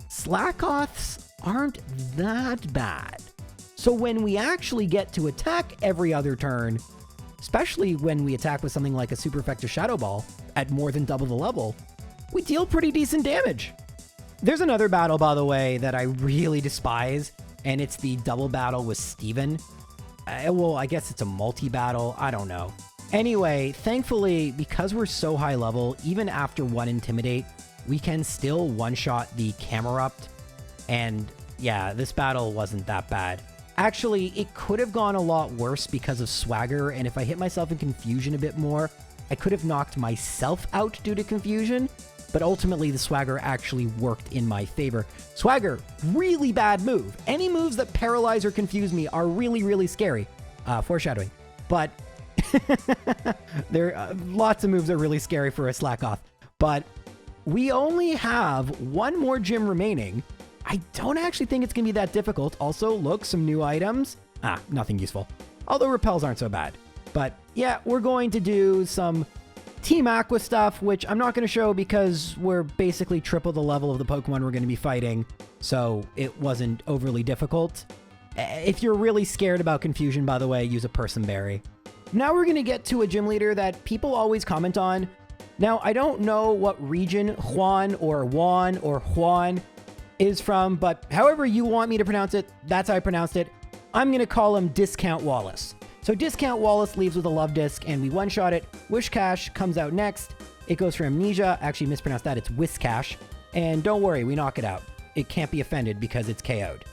Slakoths aren't that bad. So when we actually get to attack every other turn, especially when we attack with something like a Super Effective Shadow Ball at more than double the level, we deal pretty decent damage. There's another battle, by the way, that I really despise, and it's the double battle with Steven. Well, I guess it's a multi-battle, I don't know. Anyway, thankfully, because we're so high level, even after one Intimidate, we can still one-shot the Camerupt, and yeah, this battle wasn't that bad. Actually, it could have gone a lot worse because of Swagger, and if I hit myself in Confusion a bit more, I could have knocked myself out due to Confusion, but ultimately the Swagger actually worked in my favor. Swagger, really bad move. Any moves that paralyze or confuse me are really, really scary. Foreshadowing. But there are lots of moves that are really scary for a Slakoth. But we only have one more gym remaining. I don't actually think it's going to be that difficult. Also, look, some new items. Nothing useful. Although repels aren't so bad. But yeah, we're going to do some Team Aqua stuff, which I'm not going to show because we're basically triple the level of the Pokemon we're going to be fighting. So it wasn't overly difficult. If you're really scared about Confusion, by the way, use a Person Berry. Now we're going to get to a gym leader that people always comment on. Now, I don't know what region Juan is from, but however you want me to pronounce it, that's how I pronounced it. I'm going to call him Discount Wallace. So Discount Wallace leaves with a Love Disc, and we one-shot it. Whiscash comes out next. It goes for Amnesia. Actually mispronounced that. It's Whiscash. And don't worry, we knock it out. It can't be offended because it's KO'd.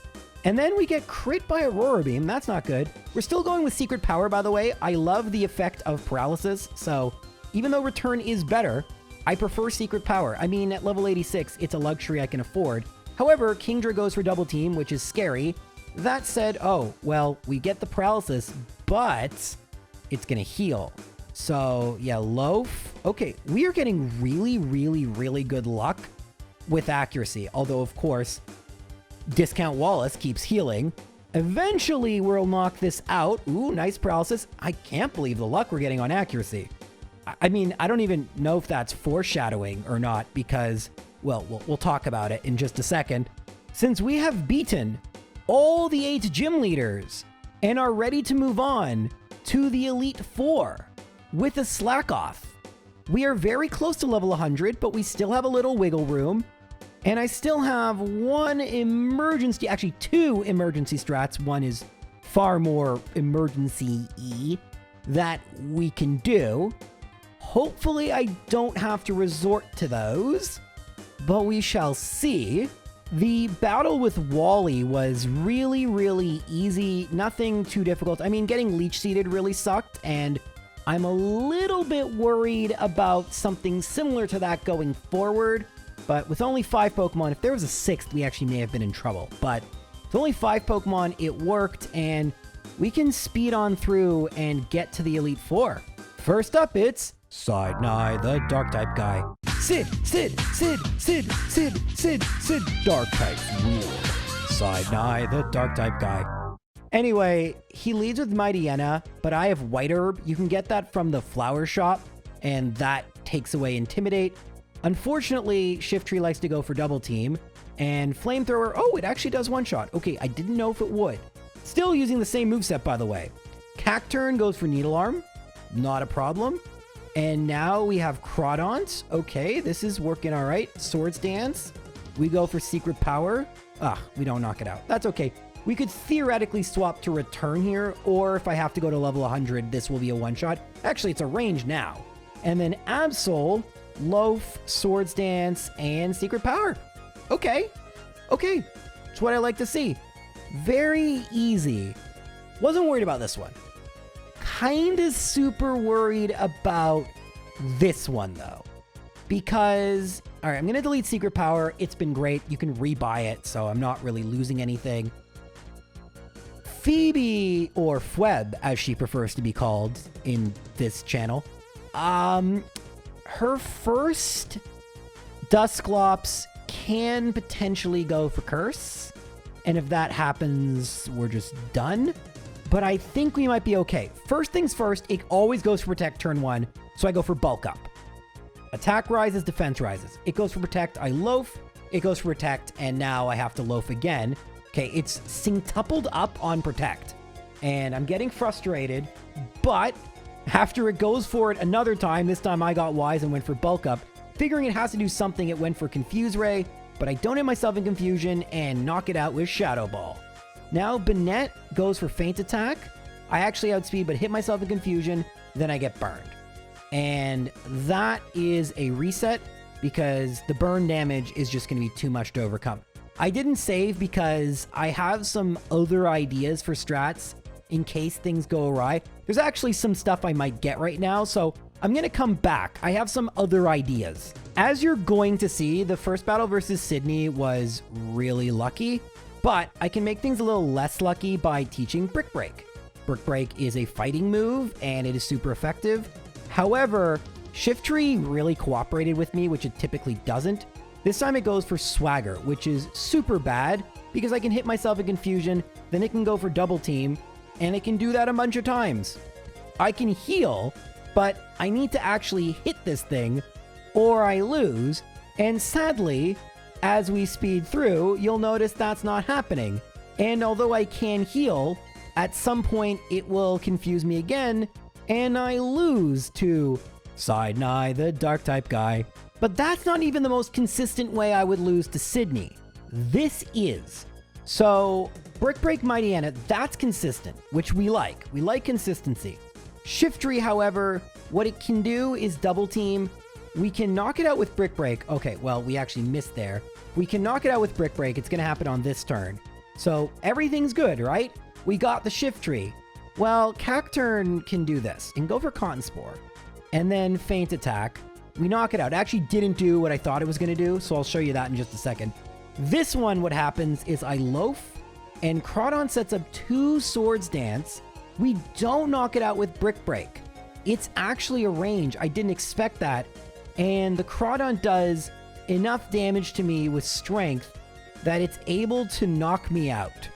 And then we get crit by Aurora Beam. That's not good. We're still going with Secret Power, by the way. I love the effect of paralysis, so even though Return is better, I prefer Secret Power. I mean, at level 86, it's a luxury I can afford. However, Kingdra goes for Double Team, which is scary. That said, oh, well, we get the paralysis, but it's gonna heal. So, yeah, Loaf. Okay, we are getting really, really, really good luck with accuracy. Although, of course, Discount Wallace keeps healing. Eventually, we'll knock this out. Ooh, nice paralysis. I can't believe the luck we're getting on accuracy. I mean, I don't even know if that's foreshadowing or not because, well, we'll talk about it in just a second. Since we have beaten all the 8 gym leaders and are ready to move on to the Elite Four with a Slakoth. We are very close to level 100, but we still have a little wiggle room. And I still have one emergency, actually 2 emergency strats. One is far more emergency-y that we can do. Hopefully I don't have to resort to those, but we shall see. The battle with Wally was really, really easy. Nothing too difficult. I mean, getting leech seeded really sucked, and I'm a little bit worried about something similar to that going forward. But with only 5 Pokemon, if there was a 6th, we actually may have been in trouble. But with only 5 Pokemon, it worked, and we can speed on through and get to the Elite Four. First up, it's Sidney, the Dark-type guy. Sid, Dark-types rule. Sidney, the Dark-type guy. Anyway, he leads with Mightyena, but I have White Herb. You can get that from the flower shop, and that takes away Intimidate. Unfortunately, Shiftry likes to go for Double Team, and Flamethrower, oh, it actually does one-shot. Okay, I didn't know if it would. Still using the same moveset, by the way. Cacturn goes for Needle Arm, not a problem. And now we have Crawdont. Okay, this is working all right. Swords Dance. We go for Secret Power. We don't knock it out. That's okay. We could theoretically swap to Return here, or if I have to go to level 100, this will be a one-shot. Actually, it's a range now. And then Absol, Loaf, Swords Dance, and Secret Power. Okay. Okay. It's what I like to see. Very easy. Wasn't worried about this one. Kinda super worried about this one, though. Because, all right, I'm going to delete Secret Power. It's been great. You can rebuy it, so I'm not really losing anything. Phoebe, or Fweb, as she prefers to be called in this channel, her first Dusclops can potentially go for Curse. And if that happens, we're just done. But I think we might be okay. First things first, it always goes for Protect turn 1, so I go for Bulk Up. Attack rises, defense rises. It goes for Protect, I Loaf. It goes for Protect, and now I have to Loaf again. Okay, it's synctupled up on Protect. And I'm getting frustrated, but after it goes for it another time, this time I got wise and went for Bulk Up. Figuring it has to do something, it went for Confuse Ray, but I don't hit myself in Confusion and knock it out with Shadow Ball. Now, Banette goes for Feint Attack. I actually outspeed, but hit myself in Confusion, then I get burned. And that is a reset, because the burn damage is just going to be too much to overcome. I didn't save because I have some other ideas for strats in case things go awry. There's actually some stuff I might get right now, so I'm going to come back. I have some other ideas. As you're going to see, the first battle versus Sydney was really lucky. But I can make things a little less lucky by teaching Brick Break. Brick Break is a fighting move, and it is super effective. However, Shiftry really cooperated with me, which it typically doesn't. This time it goes for Swagger, which is super bad, because I can hit myself in Confusion, then it can go for Double Team, and it can do that a bunch of times. I can heal, but I need to actually hit this thing, or I lose, and sadly, as we speed through, you'll notice that's not happening. And although I can heal, at some point it will confuse me again, and I lose to Sidney, the Dark-type guy. But that's not even the most consistent way I would lose to Sydney. This is. So, Brick Break Mightyena, that's consistent, which we like. We like consistency. Shiftry, however, what it can do is Double Team. We can knock it out with Brick Break. Okay, well, we actually missed there. We can knock it out with Brick Break. It's going to happen on this turn. So everything's good, right? We got the Shiftry. Well, Cacturn can do this and go for Cotton Spore. And then Feint Attack. We knock it out. It actually didn't do what I thought it was going to do, so I'll show you that in just a second. This one, what happens is I Loaf, and Crawdon sets up 2 Swords Dance. We don't knock it out with Brick Break. It's actually a range. I didn't expect that. And the Crawdon does enough damage to me with strength that it's able to knock me out.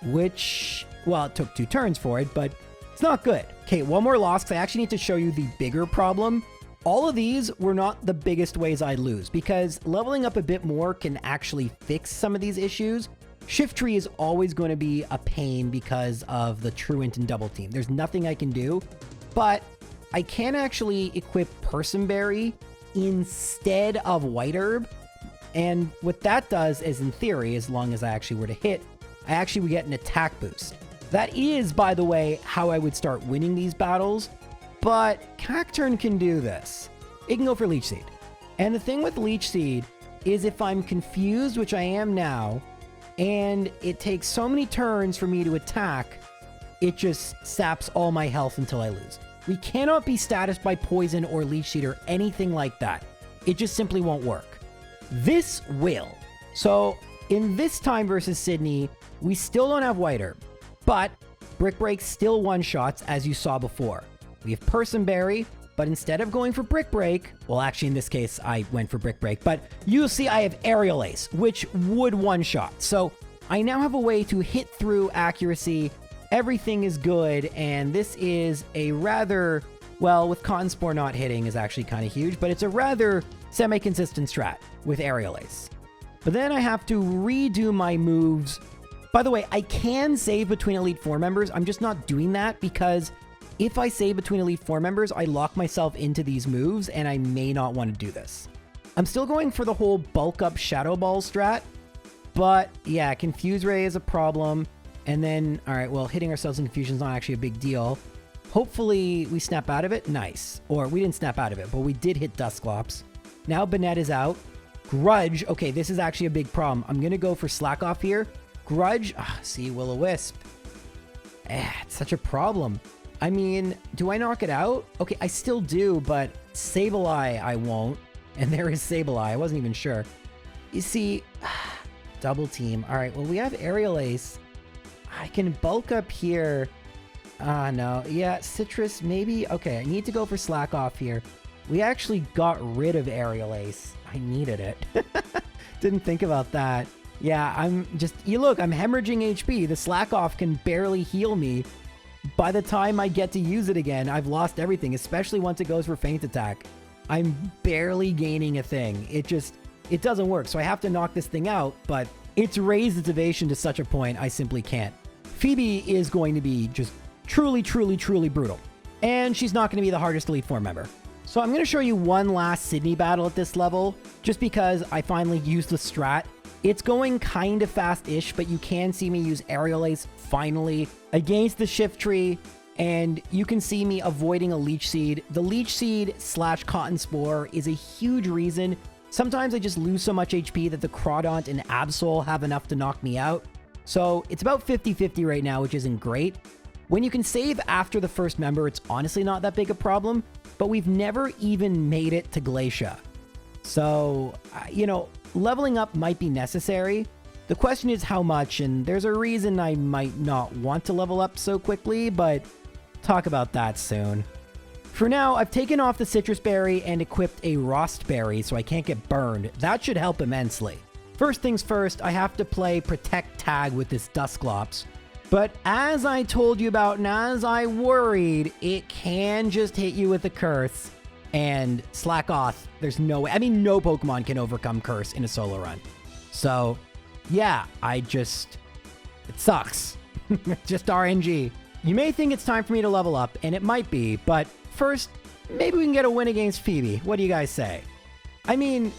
Which, well, it took 2 turns for it, but it's not good. Okay, one more loss, because I actually need to show you the bigger problem. All of these were not the biggest ways I lose, because leveling up a bit more can actually fix some of these issues. Shiftry is always going to be a pain because of the Truant and Double Team. There's nothing I can do, but I can actually equip Personberry instead of White Herb, And what that does is, in theory, as long as I actually were to hit, I actually would get an attack boost. That is, by the way, how I would start winning these battles, but Cacturn can do this. It can go for Leech Seed. And the thing with Leech Seed is if I'm confused, which I am now, and it takes so many turns for me to attack, it just saps all my health until I lose. We cannot be statused by Poison or Leech Seed or anything like that. It just simply won't work. This will. So in this time versus Sydney, we still don't have White Herb, but Brick Break still one-shots, as you saw before. We have Personberry, but instead of going for Brick Break, well, actually in this case, I went for Brick Break, but you'll see I have Aerial Ace, which would one-shot. So I now have a way to hit through accuracy. Everything is good, and this is a rather, well, with Cotton Spore not hitting is actually kind of huge, but it's a rather semi-consistent strat with Aerial Ace. But then I have to redo my moves. By the way, I can save between Elite Four members. I'm just not doing that because if I save between Elite Four members, I lock myself into these moves, and I may not want to do this. I'm still going for the whole bulk up Shadow Ball strat, but yeah, Confuse Ray is a problem. And then, all right, well, hitting ourselves in Confusion is not actually a big deal. Hopefully we snap out of it. Nice. Or we didn't snap out of it, but we did hit Dusclops. Now Banette is out. Grudge. Okay, this is actually a big problem. I'm going to go for Slakoth here. Grudge. See, Will-O-Wisp. It's such a problem. I mean, do I knock it out? Okay, I still do, but Sableye I won't. And there is Sableye. I wasn't even sure. You see, double team. All right, well, we have Aerial Ace. I can bulk up here. No. Yeah, Citrus, maybe. Okay, I need to go for Slakoth here. We actually got rid of Aerial Ace. I needed it. Didn't think about that. Yeah, I'm just... You look, I'm hemorrhaging HP. The Slakoth can barely heal me. By the time I get to use it again, I've lost everything, especially once it goes for Feint Attack. I'm barely gaining a thing. It doesn't work, so I have to knock this thing out, but it's raised its evasion to such a point I simply can't. Phoebe is going to be just truly, truly, truly brutal. And she's not going to be the hardest Elite Four member. So I'm going to show you one last Sydney battle at this level, just because I finally used the strat. It's going kind of fast-ish, but you can see me use Aerial Ace finally against the Shift Tree, and you can see me avoiding a Leech Seed. The Leech Seed / Cotton Spore is a huge reason. Sometimes I just lose so much HP that the Crawdaunt and Absol have enough to knock me out. So it's about 50-50 right now, which isn't great. When you can save after the first member, it's honestly not that big a problem, but we've never even made it to Glacia. So, you know, leveling up might be necessary. The question is how much, and there's a reason I might not want to level up so quickly, but talk about that soon. For now, I've taken off the Citrus Berry and equipped a Rost Berry so I can't get burned. That should help immensely. First things first, I have to play Protect Tag with this Dusclops. But as I told you about and as I worried, it can just hit you with a Curse. And Slakoth, there's no way. I mean, no Pokemon can overcome Curse in a solo run. So, yeah, it sucks. Just RNG. You may think it's time for me to level up, and it might be, but first, maybe we can get a win against Phoebe. What do you guys say? I mean,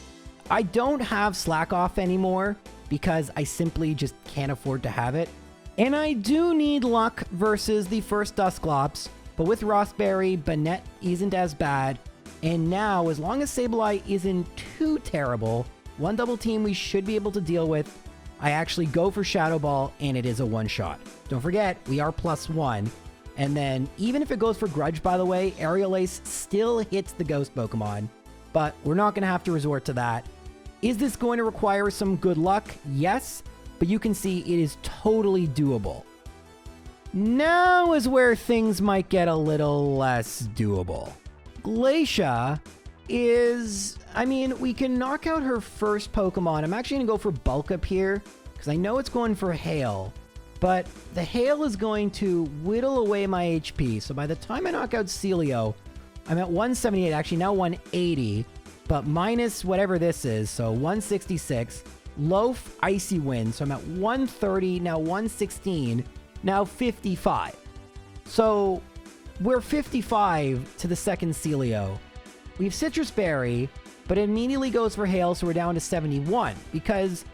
I don't have Slakoth anymore because I simply just can't afford to have it. And I do need luck versus the first Dusclops, but with Rostberry, Banette isn't as bad. And now, as long as Sableye isn't too terrible, one double team we should be able to deal with. I actually go for Shadow Ball, and it is a one-shot. Don't forget, we are +1. And then, even if it goes for Grudge, by the way, Aerial Ace still hits the Ghost Pokemon. But we're not going to have to resort to that. Is this going to require some good luck? Yes, but you can see it is totally doable. Now is where things might get a little less doable. Glacia is... I mean, we can knock out her first Pokemon. I'm actually going to go for Bulk Up here, because I know it's going for Hail. But the Hail is going to whittle away my HP. So by the time I knock out Celio, I'm at 178, actually now 180. But minus whatever this is, so 166. Loaf, Icy Wind, so I'm at 130, now 116, now 55. So we're 55 to the second Celio. We have Citrus Berry, but it immediately goes for hail, so we're down to 71 because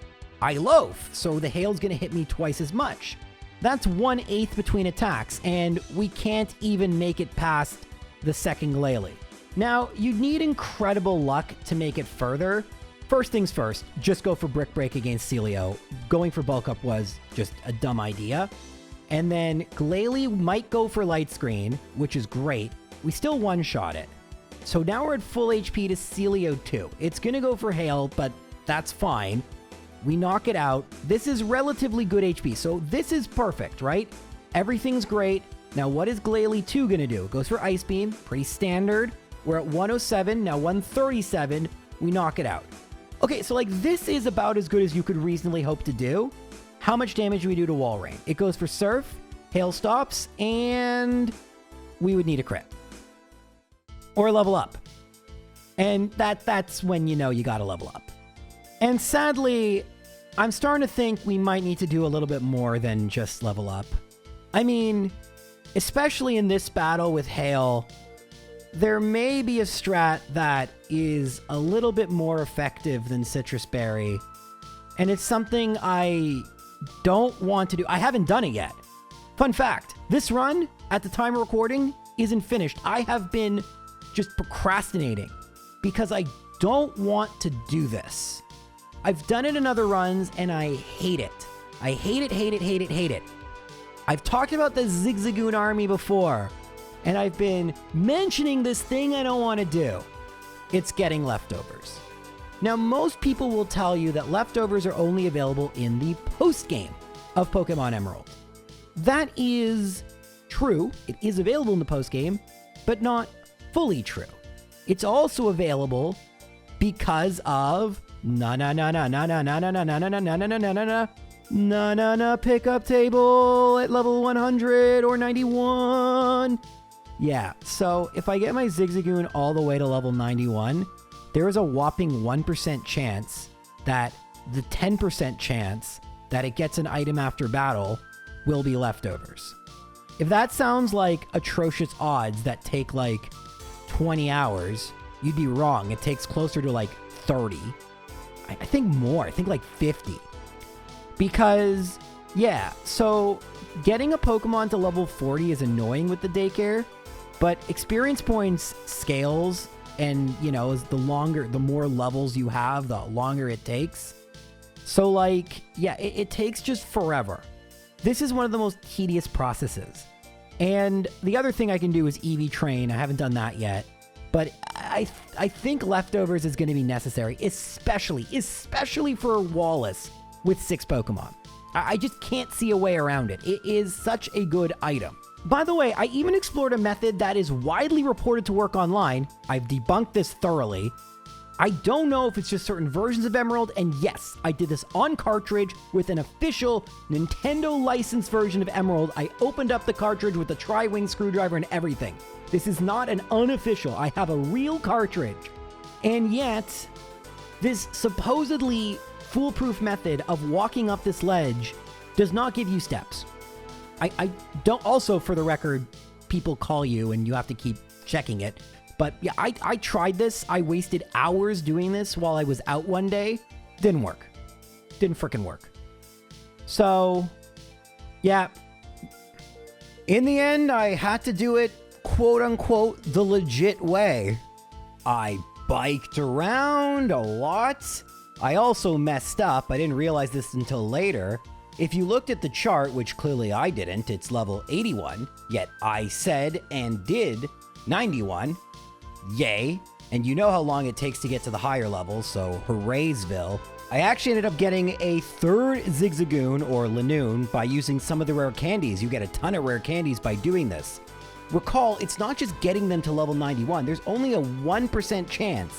I loaf, so the hail's gonna hit me twice as much. That's 1/8 between attacks, and we can't even make it past the second Glalie. Now, you'd need incredible luck to make it further. First things first, just go for Brick Break against Celio. Going for Bulk Up was just a dumb idea. And then Glalie might go for Light Screen, which is great. We still one-shot it. So now we're at full HP to Celio 2. It's gonna go for Hail, but that's fine. We knock it out. This is relatively good HP, so this is perfect, right? Everything's great. Now what is Glalie 2 gonna do? It goes for Ice Beam, pretty standard. We're at 107, now 137. We knock it out. Okay, so like this is about as good as you could reasonably hope to do. How much damage do we do to Wall Rain? It goes for Surf, Hail stops, and we would need a crit. Or level up. And that's when you know you gotta level up. And sadly, I'm starting to think we might need to do a little bit more than just level up. I mean, especially in this battle with Hail, there may be a strat that is a little bit more effective than Citrus Berry. And it's something I don't want to do. I haven't done it yet. Fun fact, this run, at the time of recording, isn't finished. I have been just procrastinating because I don't want to do this. I've done it in other runs and I hate it. I hate it. I've talked about the Zigzagoon army before, and I've been mentioning this thing I don't want to do. It's getting leftovers. Now, most people will tell you that leftovers are only available in the post-game of Pokemon Emerald. That is true. It is available in the post-game, but not fully true. It's also available because of pickup table at level 100 or 91. Yeah, so if I get my Zigzagoon all the way to level 91, there is a whopping 1% chance that the 10% chance that it gets an item after battle will be leftovers. If that sounds like atrocious odds that take like 20 hours, you'd be wrong. It takes closer to like 30. I think more. I think like 50. Because, yeah, so getting a Pokemon to level 40 is annoying with the daycare, but experience points scales, and, you know, as the more levels you have, the longer it takes. So, like, yeah, it takes just forever. This is one of the most tedious processes. And the other thing I can do is EV train. I haven't done that yet. But I think leftovers is going to be necessary, especially for Wallace with 6 Pokemon. I just can't see a way around it. It is such a good item. By the way, I even explored a method that is widely reported to work online. I've debunked this thoroughly. I don't know if it's just certain versions of Emerald, and yes, I did this on cartridge with an official Nintendo licensed version of Emerald. I opened up the cartridge with a tri-wing screwdriver and everything. This is not an unofficial. I have a real cartridge. And yet, this supposedly foolproof method of walking up this ledge does not give you steps. I don't, also for the record, people call you and you have to keep checking it. But yeah, I tried this. I wasted hours doing this while I was out one day. Didn't work. Didn't frickin' work. So, yeah. In the end, I had to do it, quote unquote, the legit way. I biked around a lot. I also messed up. I didn't realize this until later. If you looked at the chart, which clearly I didn't, it's level 81, yet I said and did 91. Yay. And you know how long it takes to get to the higher levels, so hooraysville. I actually ended up getting a third Zigzagoon or Lanoon by using some of the rare candies. You get a ton of rare candies by doing this. Recall, it's not just getting them to level 91. There's only a 1% chance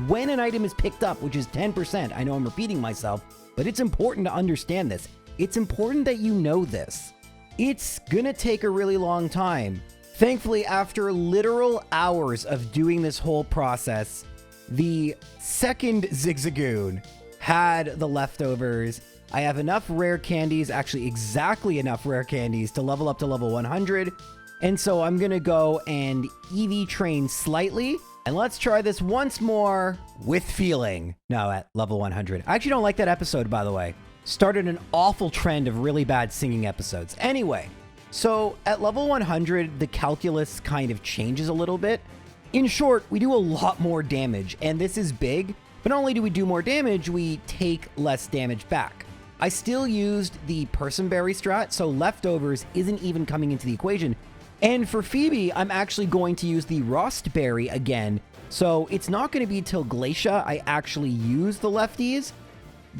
when an item is picked up, which is 10%. I know I'm repeating myself, but it's important to understand this. It's important that you know this. It's gonna take a really long time. Thankfully, after literal hours of doing this whole process, the second Zigzagoon had the leftovers. I have enough rare candies, actually exactly enough rare candies to level up to level 100. And so I'm gonna go and EV train slightly And let's try this once more with feeling. No, at level 100. I actually don't like that episode, by the way. Started an awful trend of really bad singing episodes. Anyway, so at level 100, the calculus kind of changes a little bit. In short, we do a lot more damage, and this is big, but not only do we do more damage, we take less damage back. I still used the personberry strat, so leftovers isn't even coming into the equation. And for Phoebe, I'm actually going to use the rostberry again, so it's not going to be till Glacia I actually use the lefties,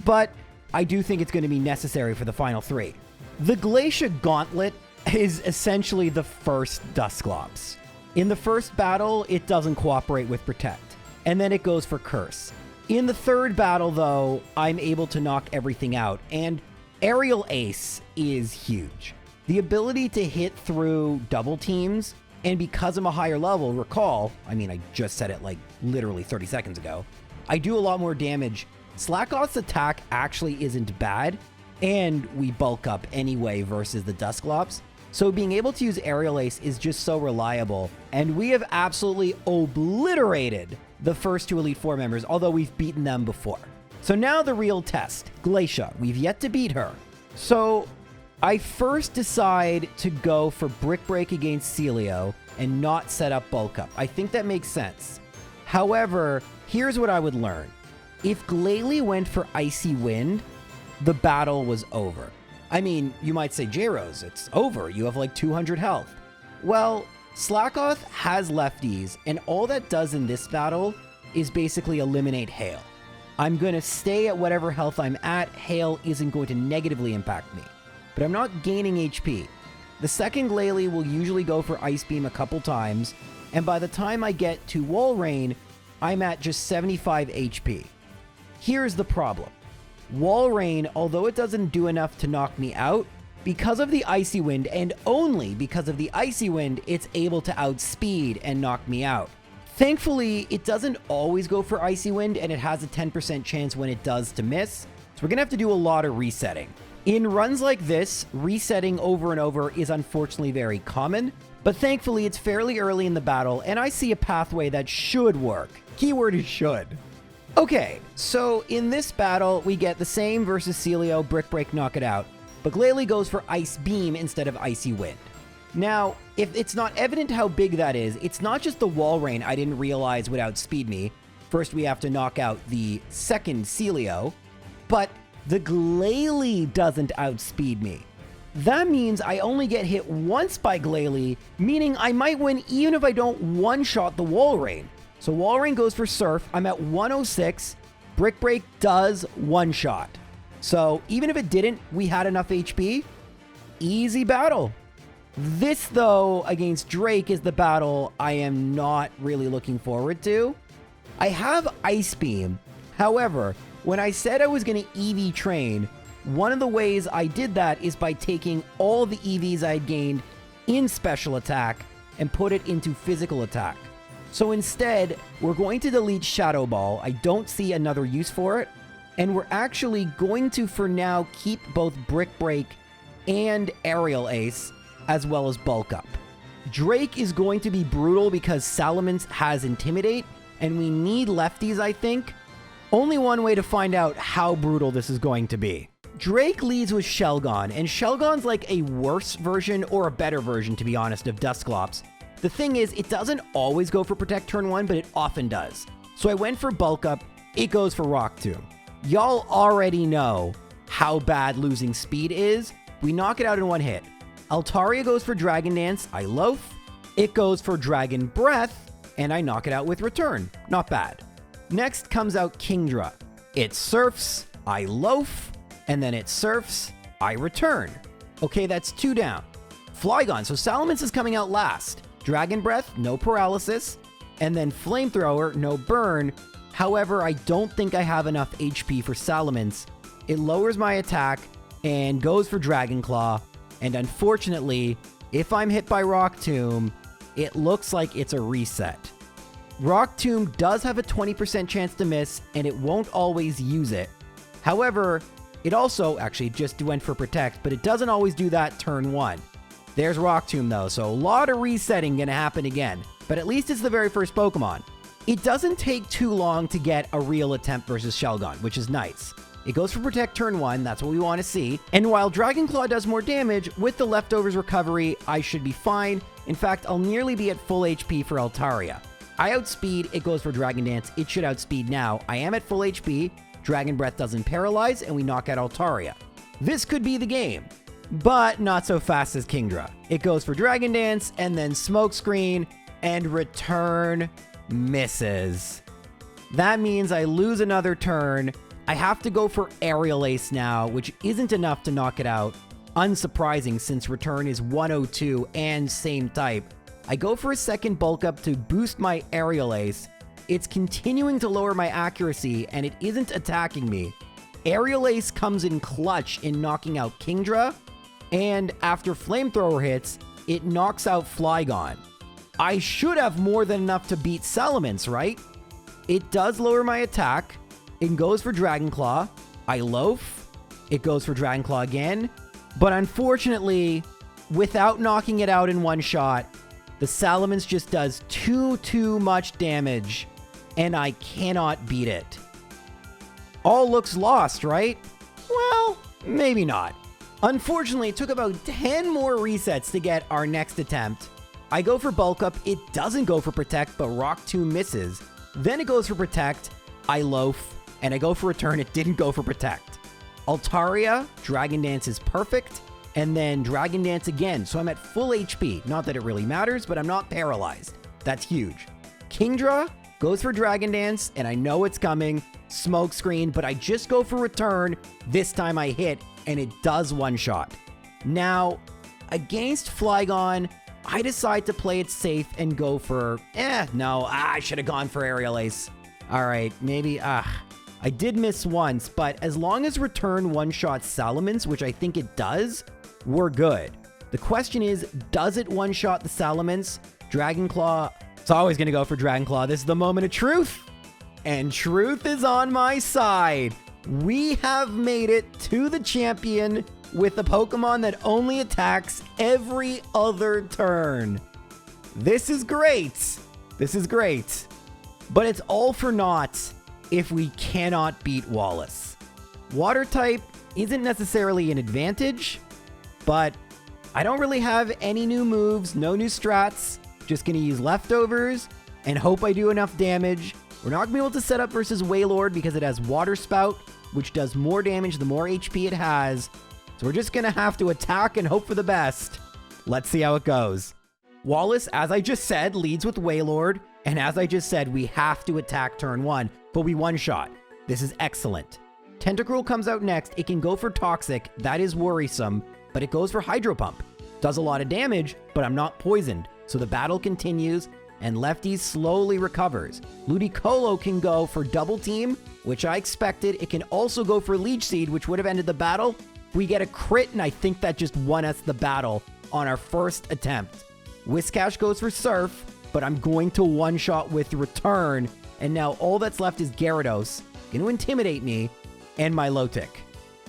but I do think it's going to be necessary for the final 3. The Glacia Gauntlet is essentially the first Dusclops. In the first battle, it doesn't cooperate with Protect, and then it goes for Curse. In the third battle, though, I'm able to knock everything out, and Aerial Ace is huge. The ability to hit through double teams, and because I'm a higher level, recall, I mean, I just said it like literally 30 seconds ago, I do a lot more damage. Slakoth's attack actually isn't bad, and we bulk up anyway versus the Dusclops. So being able to use Aerial Ace is just so reliable, and we have absolutely obliterated the first 2 Elite Four members, although we've beaten them before. So now the real test, Glacia. We've yet to beat her. So I first decide to go for Brick Break against Celio and not set up bulk up. I think that makes sense. However, here's what I would learn. If Glalie went for Icy Wind, the battle was over. I mean, you might say, J-Rose, it's over. You have like 200 health. Well, Slakoth has lefties, and all that does in this battle is basically eliminate Hail. I'm going to stay at whatever health I'm at. Hail isn't going to negatively impact me, but I'm not gaining HP. The second Glalie will usually go for Ice Beam a couple times, and by the time I get to Wall Rain, I'm at just 75 HP. Here's the problem. Wall Rain, although it doesn't do enough to knock me out, because of the Icy Wind, and only because of the Icy Wind, it's able to outspeed and knock me out. Thankfully, it doesn't always go for Icy Wind, and it has a 10% chance when it does to miss, so we're gonna have to do a lot of resetting. In runs like this, resetting over and over is unfortunately very common, but thankfully it's fairly early in the battle, and I see a pathway that should work. Keyword is should. Okay, so in this battle, we get the same versus Celio, Brick Break, knock it out, but Glalie goes for Ice Beam instead of Icy Wind. Now, if it's not evident how big that is, it's not just the Wall Rain I didn't realize would outspeed me. First, we have to knock out the second Celio, but the Glalie doesn't outspeed me. That means I only get hit once by Glalie, meaning I might win even if I don't one-shot the Wall Rain. So Wall Rain goes for Surf. I'm at 106. Brick Break does one-shot. So even if it didn't, we had enough HP. Easy battle. This, though, against Drake is the battle I am not really looking forward to. I have Ice Beam. However, when I said I was going to EV train, one of the ways I did that is by taking all the EVs I had gained in special attack and put it into physical attack. So instead, we're going to delete Shadow Ball. I don't see another use for it. And we're actually going to, for now, keep both Brick Break and Aerial Ace, as well as Bulk Up. Drake is going to be brutal because Salamence has Intimidate, and we need lefties, I think. Only one way to find out how brutal this is going to be. Drake leads with Shelgon, and Shelgon's like a worse version, or a better version, to be honest, of Dusclops. The thing is, it doesn't always go for Protect turn 1, but it often does. So I went for Bulk Up, it goes for Rock Tomb. Y'all already know how bad losing speed is. We knock it out in one hit. Altaria goes for Dragon Dance, I loaf. It goes for Dragon Breath, and I knock it out with Return. Not bad. Next comes out Kingdra. It surfs, I loaf, and then it surfs, I return. Okay, that's 2 down. Flygon, so Salamence is coming out last. Dragon Breath, no paralysis, and then Flamethrower, no burn. However, I don't think I have enough HP for Salamence. It lowers my attack and goes for Dragon Claw, and unfortunately, if I'm hit by Rock Tomb, it looks like it's a reset. Rock Tomb does have a 20% chance to miss, and it won't always use it. However, it also actually just went for Protect, but it doesn't always do that turn 1. There's Rock Tomb though, so a lot of resetting gonna happen again, but at least it's the very first Pokemon. It doesn't take too long to get a real attempt versus Shelgon, which is nice. It goes for Protect turn 1, that's what we want to see. And while Dragon Claw does more damage, with the Leftovers recovery, I should be fine. In fact, I'll nearly be at full HP for Altaria. I outspeed, it goes for Dragon Dance, it should outspeed now. I am at full HP, Dragon Breath doesn't paralyze, and we knock out Altaria. This could be the game, but not so fast as Kingdra. It goes for Dragon Dance, and then Smokescreen, and Return misses. That means I lose another turn. I have to go for Aerial Ace now, which isn't enough to knock it out. Unsurprising since Return is 102 and same type. I go for a second bulk up to boost my Aerial Ace. It's continuing to lower my accuracy and it isn't attacking me. Aerial Ace comes in clutch in knocking out Kingdra, and after Flamethrower hits, it knocks out Flygon. I should have more than enough to beat Salamence, right? It does lower my attack. It goes for Dragon Claw. I loaf. It goes for Dragon Claw again. But unfortunately, without knocking it out in one shot, the Salamence just does too much damage, and I cannot beat it. All looks lost, right? Well, maybe not. Unfortunately, it took about 10 more resets to get our next attempt. I go for Bulk Up, it doesn't go for Protect, but Rock 2 misses. Then it goes for Protect, I loaf, and I go for Return, it didn't go for Protect. Altaria, Dragon Dance is perfect, and then Dragon Dance again, so I'm at full HP. Not that it really matters, but I'm not paralyzed. That's huge. Kingdra goes for Dragon Dance, and I know it's coming. Smokescreen, but I just go for Return. This time I hit, and it does one-shot. Now, against Flygon, I decide to play it safe and go for, I should have gone for Aerial Ace. All right, maybe, I did miss once, but as long as Return one-shot Salamence, which I think it does, we're good. The question is, does it one-shot the Salamence? Dragon Claw, it's always going to go for Dragon Claw. This is the moment of truth, and truth is on my side. We have made it to the champion with a Pokemon that only attacks every other turn. This is great. This is great. But it's all for naught if we cannot beat Wallace. Water type isn't necessarily an advantage, but I don't really have any new moves, no new strats. Just gonna use Leftovers and hope I do enough damage. We're not gonna be able to set up versus Wailord because it has Water Spout, which does more damage the more HP it has. So we're just gonna have to attack and hope for the best. Let's see how it goes. Wallace, as I just said, leads with Wailord, and as I just said, we have to attack turn 1, but we one-shot. This is excellent. Tentacruel comes out next. It can go for Toxic. That is worrisome, but it goes for Hydro Pump. Does a lot of damage, but I'm not poisoned, so the battle continues, and Lefty slowly recovers. Ludicolo can go for Double Team, which I expected. It can also go for Leech Seed, which would have ended the battle. We get a crit, and I think that just won us the battle on our first attempt. Whiscash goes for Surf, but I'm going to one-shot with Return, and now all that's left is Gyarados, going to intimidate me, and Milotic.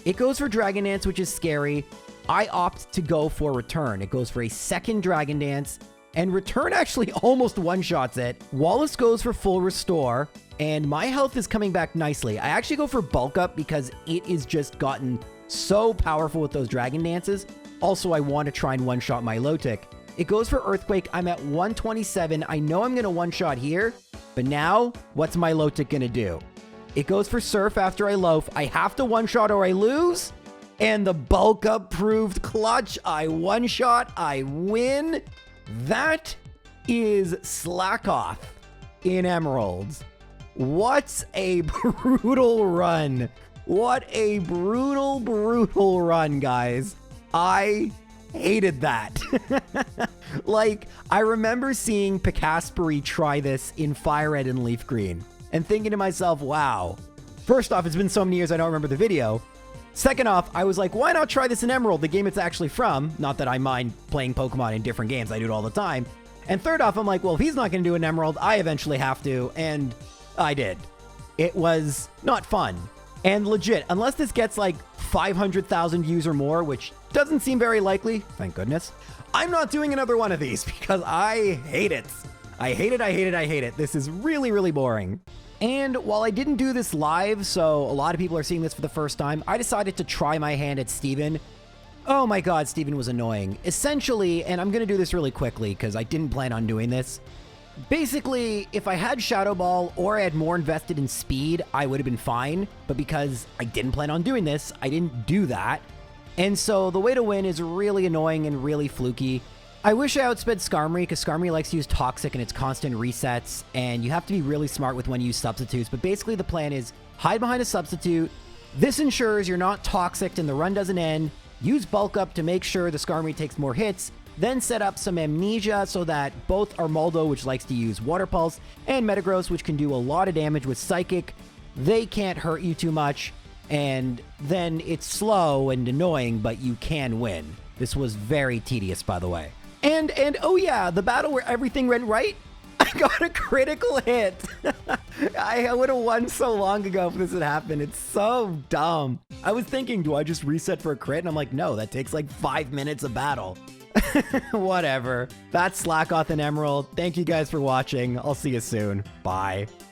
It goes for Dragon Dance, which is scary. I opt to go for Return. It goes for a second Dragon Dance, and Return actually almost one-shots it. Wallace goes for full Restore, and my health is coming back nicely. I actually go for Bulk Up because it is just gotten so powerful with those Dragon Dances. Also, I want to try and one-shot Milotic. It goes for Earthquake. I'm at 127. I know I'm going to one-shot here, but now, what's Milotic going to do? It goes for Surf after I loaf. I have to one-shot or I lose, and the Bulk Up proved clutch. I one-shot. I win. That is Slakoth in Emeralds. What a brutal run. What a brutal run, guys. I hated that. Like, I remember seeing Picasperi try this in Fire Red and Leaf Green and thinking to myself, wow. First off, it's been so many years I don't remember the video. Second off, I was like, why not try this in Emerald, the game it's actually from? Not that I mind playing Pokemon in different games. I do it all the time. And third off, I'm like, well, if he's not going to do an Emerald, I eventually have to. And I did. It was not fun. And legit, unless this gets like 500,000 views or more, which doesn't seem very likely, thank goodness, I'm not doing another one of these because I hate it. I hate it, I hate it, I hate it. This is really, really boring. And while I didn't do this live, so a lot of people are seeing this for the first time, I decided to try my hand at Steven. Oh my god, Steven was annoying. Essentially, and I'm going to do this really quickly because I didn't plan on doing this. Basically, if I had Shadow Ball or I had more invested in speed, I would have been fine. But because I didn't plan on doing this, I didn't do that. And so the way to win is really annoying and really fluky. I wish I outsped Skarmory because Skarmory likes to use Toxic and its constant resets, and you have to be really smart with when you use substitutes. But basically the plan is hide behind a substitute. This ensures you're not toxic and the run doesn't end. Use Bulk Up to make sure the Skarmory takes more hits. Then set up some Amnesia so that both Armaldo, which likes to use Water Pulse, and Metagross, which can do a lot of damage with Psychic, they can't hurt you too much. And then it's slow and annoying, but you can win. This was very tedious, by the way. And oh yeah, the battle where everything went right, I got a critical hit. I would have won so long ago if this had happened. It's so dumb. I was thinking, do I just reset for a crit? And I'm like, no, that takes like 5 minutes of battle. Whatever. That's Slakoth and Emerald. Thank you guys for watching. I'll see you soon. Bye.